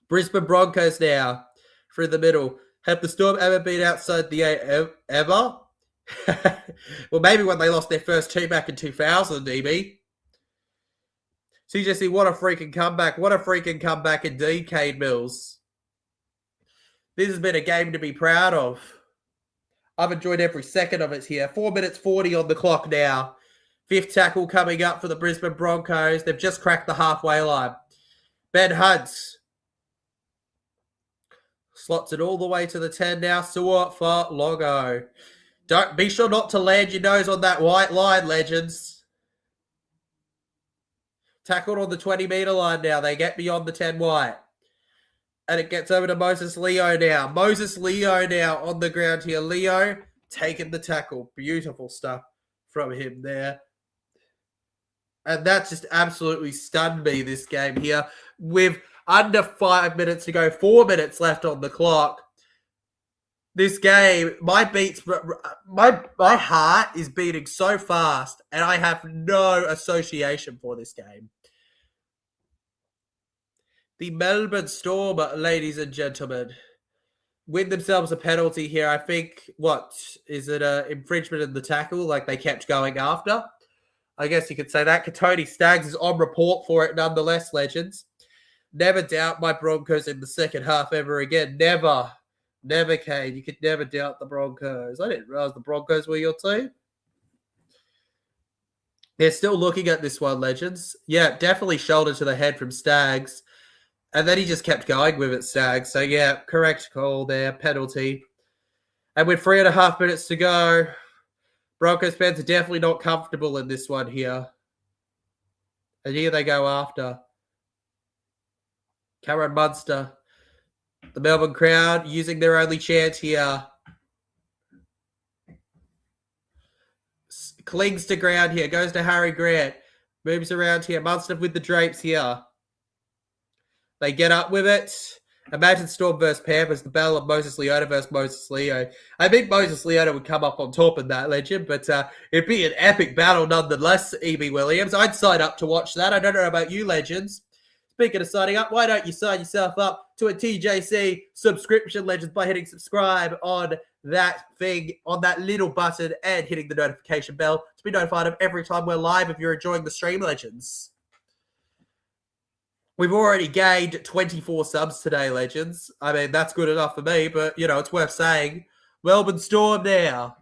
Brisbane Broncos now through the middle. Have the Storm ever been outside the 8 ever? Well, maybe when they lost their first two back in 2000, EB. CJC, what a freaking comeback. What a freaking comeback indeed, Cade Mills. This has been a game to be proud of. I've enjoyed every second of it here. 4 minutes 40 on the clock now. Fifth tackle coming up for the Brisbane Broncos. They've just cracked the halfway line. Ben Hunt slots it all the way to the 10 now. Seward for Longo. Don't be sure not to land your nose on that white line, Legends. Tackled on the 20-meter line now. They get beyond the 10 white. And it gets over to Moses Leo now. Moses Leo now on the ground here. Leo taking the tackle. Beautiful stuff from him there. And that just absolutely stunned me, this game here. With under 5 minutes to go, 4 minutes left on the clock. This game, my heart is beating so fast, and I have no association for this game. The Melbourne Storm, ladies and gentlemen, win themselves a penalty here. I think, what, is it an infringement in the tackle, like they kept going after? I guess you could say that. Tony Staggs is on report for it nonetheless, Legends. Never doubt my Broncos in the second half ever again. Never. Never, Kane. You could never doubt the Broncos. I didn't realize the Broncos were your team. They're still looking at this one, Legends. Yeah, definitely shoulder to the head from Staggs. And then he just kept going with it, Staggs. So, yeah, correct call there. Penalty. And with 3.5 minutes to go, Broncos fans are definitely not comfortable in this one here. And here they go after. Cameron Munster. The Melbourne crowd using their only chance here. Clings to ground here. Goes to Harry Grant. Moves around here. Munster with the drapes here. They get up with it. Imagine Storm versus Panthers, the battle of Moses Leota versus Moses Leo. I think Moses Leota would come up on top in that, Legend, but it'd be an epic battle nonetheless, E.B. Williams. I'd sign up to watch that. I don't know about you, Legends. Speaking of signing up, why don't you sign yourself up to a TJC subscription, Legends, by hitting subscribe on that thing, on that little button, and hitting the notification bell to be notified of every time we're live if you're enjoying the stream, Legends. We've already gained 24 subs today, Legends. I mean, that's good enough for me, but, it's worth saying. Melbourne Storm now.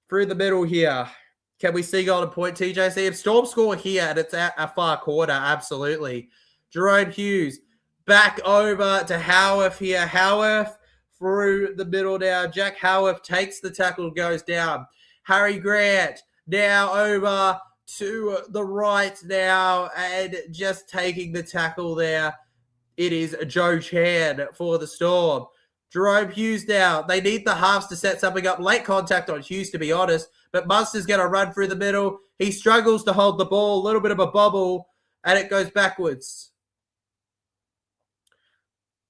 Through the middle here. Can we see golden point, TJC? If Storm score here and it's at a far corner, absolutely. Jerome Hughes back over to Howarth here. Howarth through the middle now. Jack Howarth takes the tackle, goes down. Harry Grant now over to the right now and just taking the tackle there. It is Joe Chan for the Storm. Jerome Hughes now. They need the halves to set something up. Late contact on Hughes, to be honest. But Munster's going to run through the middle. He struggles to hold the ball. A little bit of a bobble. And it goes backwards.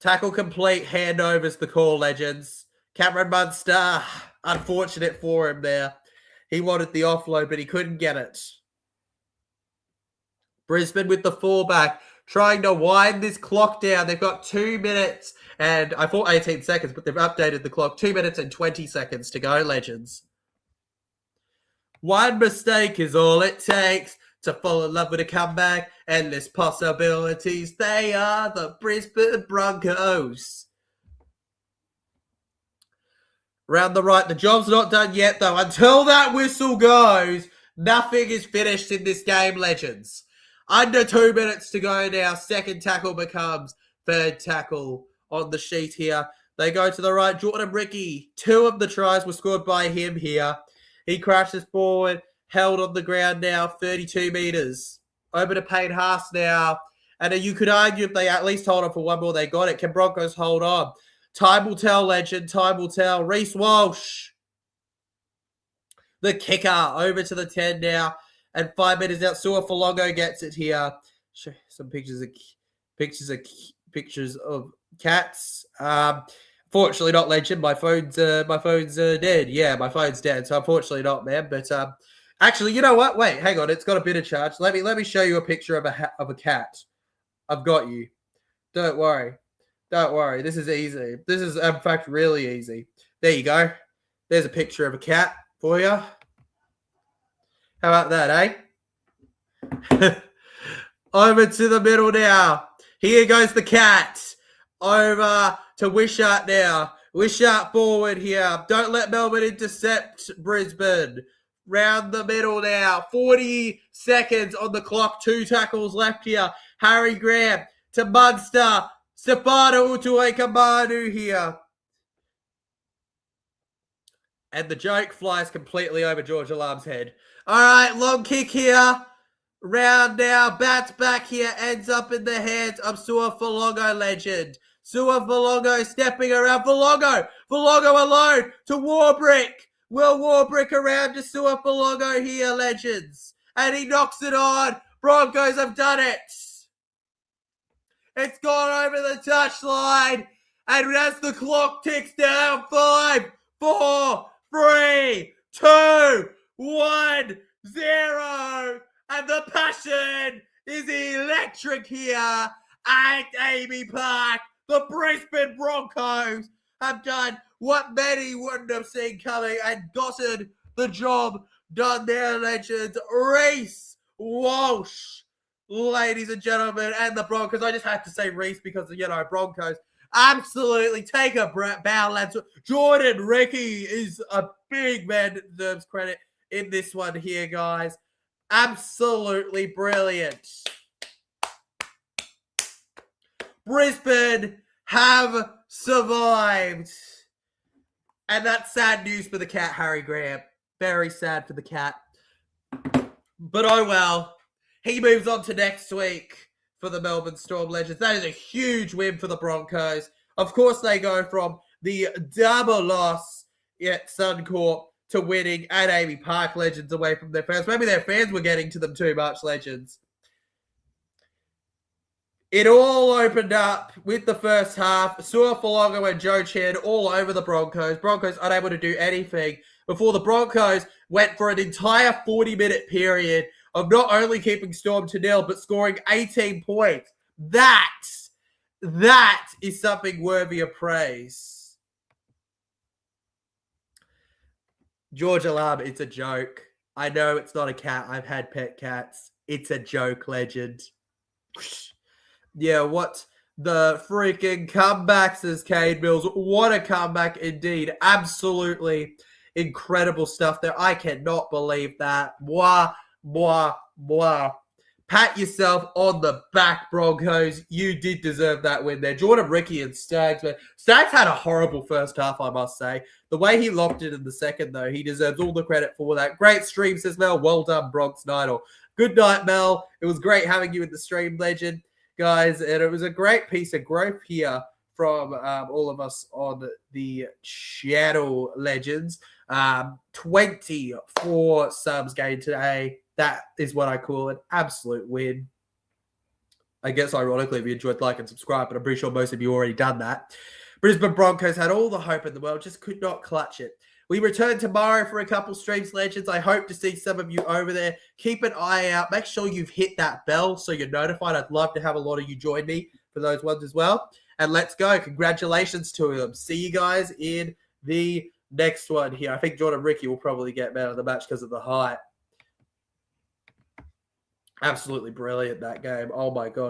Tackle complete. Handover's the call, Legends. Cameron Munster. Unfortunate for him there. He wanted the offload, but he couldn't get it. Brisbane with the fullback, trying to wind this clock down. They've got 2 minutes and I thought 18 seconds, but they've updated the clock. 2 minutes and 20 seconds to go, legends. One mistake is all it takes to fall in love with a comeback. Endless possibilities. They are the Brisbane Broncos. Round the right. The job's not done yet, though. Until that whistle goes, nothing is finished in this game, legends. Under 2 minutes to go now. Second tackle becomes third tackle on the sheet here. They go to the right. Jordan Ricky. 2 of the tries were scored by him here. He crashes forward. Held on the ground now. 32 metres. Over to Payne Haas now. And you could argue if they at least hold on for one more, they got it. Can Broncos hold on? Time will tell, legend. Time will tell. Reece Walsh. The kicker over to the 10 now. And 5 minutes out, Sua Folongo gets it here. Show some pictures of cats. Fortunately not, legend. My phone's dead. Yeah, my phone's dead. So unfortunately not, man. But actually, you know what? Wait, hang on. It's got a bit of charge. Let me show you a picture of a cat. I've got you. Don't worry. Don't worry. This is easy. This is in fact really easy. There you go. There's a picture of a cat for you. How about that, eh? Over to the middle now. Here goes the cat. Over to Wishart now. Wishart forward here. Don't let Melbourne intercept Brisbane. Round the middle now. 40 seconds on the clock. 2 tackles left here. Harry Graham to Munster. Stefano Utuikamanu here. And the joke flies completely over George Alarm's head. All right, long kick here. Round now. Bats back here. Ends up in the hands of Sua Folongo, legend. Sua Folongo stepping around. Folongo alone to Warbrick. Will Warbrick around to Sua Folongo here, legends. And he knocks it on. Broncos have done it. It's gone over the touchline. And as the clock ticks down, 5, 4, 3, 2, 1, 0. And the passion is electric here at Amy Park. The Brisbane Broncos have done what many wouldn't have seen coming and gotten the job done there, legends. Reece Walsh, ladies and gentlemen, and the Broncos. I just have to say Reece because, Broncos. Absolutely. Take a bow, lads. Jordan Ricky is a big man that deserves credit in this one here, guys. Absolutely brilliant. Brisbane have survived. And that's sad news for the cat, Harry Graham. Very sad for the cat. But oh well. He moves on to next week for the Melbourne Storm Legends. That is a huge win for the Broncos. Of course, they go from the double loss at Suncorp to winning at Amy Park, legends, away from their fans. Maybe their fans were getting to them too much, legends. It all opened up with the first half. Sua Folongo and Joe Chan all over the Broncos. Broncos unable to do anything before the Broncos went for an entire 40-minute period of not only keeping Storm to nil, but scoring 18 points. That is something worthy of praise. George Alarm, it's a joke. I know it's not a cat. I've had pet cats. It's a joke, legend. Yeah, what the freaking comebacks, says Cade Mills. What a comeback indeed. Absolutely incredible stuff there. I cannot believe that. Mwah, mwah, mwah. Pat yourself on the back, Broncos. You did deserve that win there. Jordan Ricky and Staggs, man. Staggs had a horrible first half, I must say. The way he locked it in the second, though, he deserves all the credit for that. Great stream, says Mel. Well done, Bronx Nidal. Good night, Mel. It was great having you in the stream, legend, guys. And it was a great piece of growth here from all of us on the channel, legends. 24 subs gained today. That is what I call an absolute win. I guess, ironically, if you enjoyed, like and subscribe, but I'm pretty sure most of you already done that. Brisbane Broncos had all the hope in the world, just could not clutch it. We return tomorrow for a couple streams, legends. I hope to see some of you over there. Keep an eye out. Make sure you've hit that bell so you're notified. I'd love to have a lot of you join me for those ones as well. And let's go. Congratulations to them. See you guys in the next one here. I think Jordan Ricky will probably get man of the match because of the height. Absolutely brilliant, that game. Oh, my God.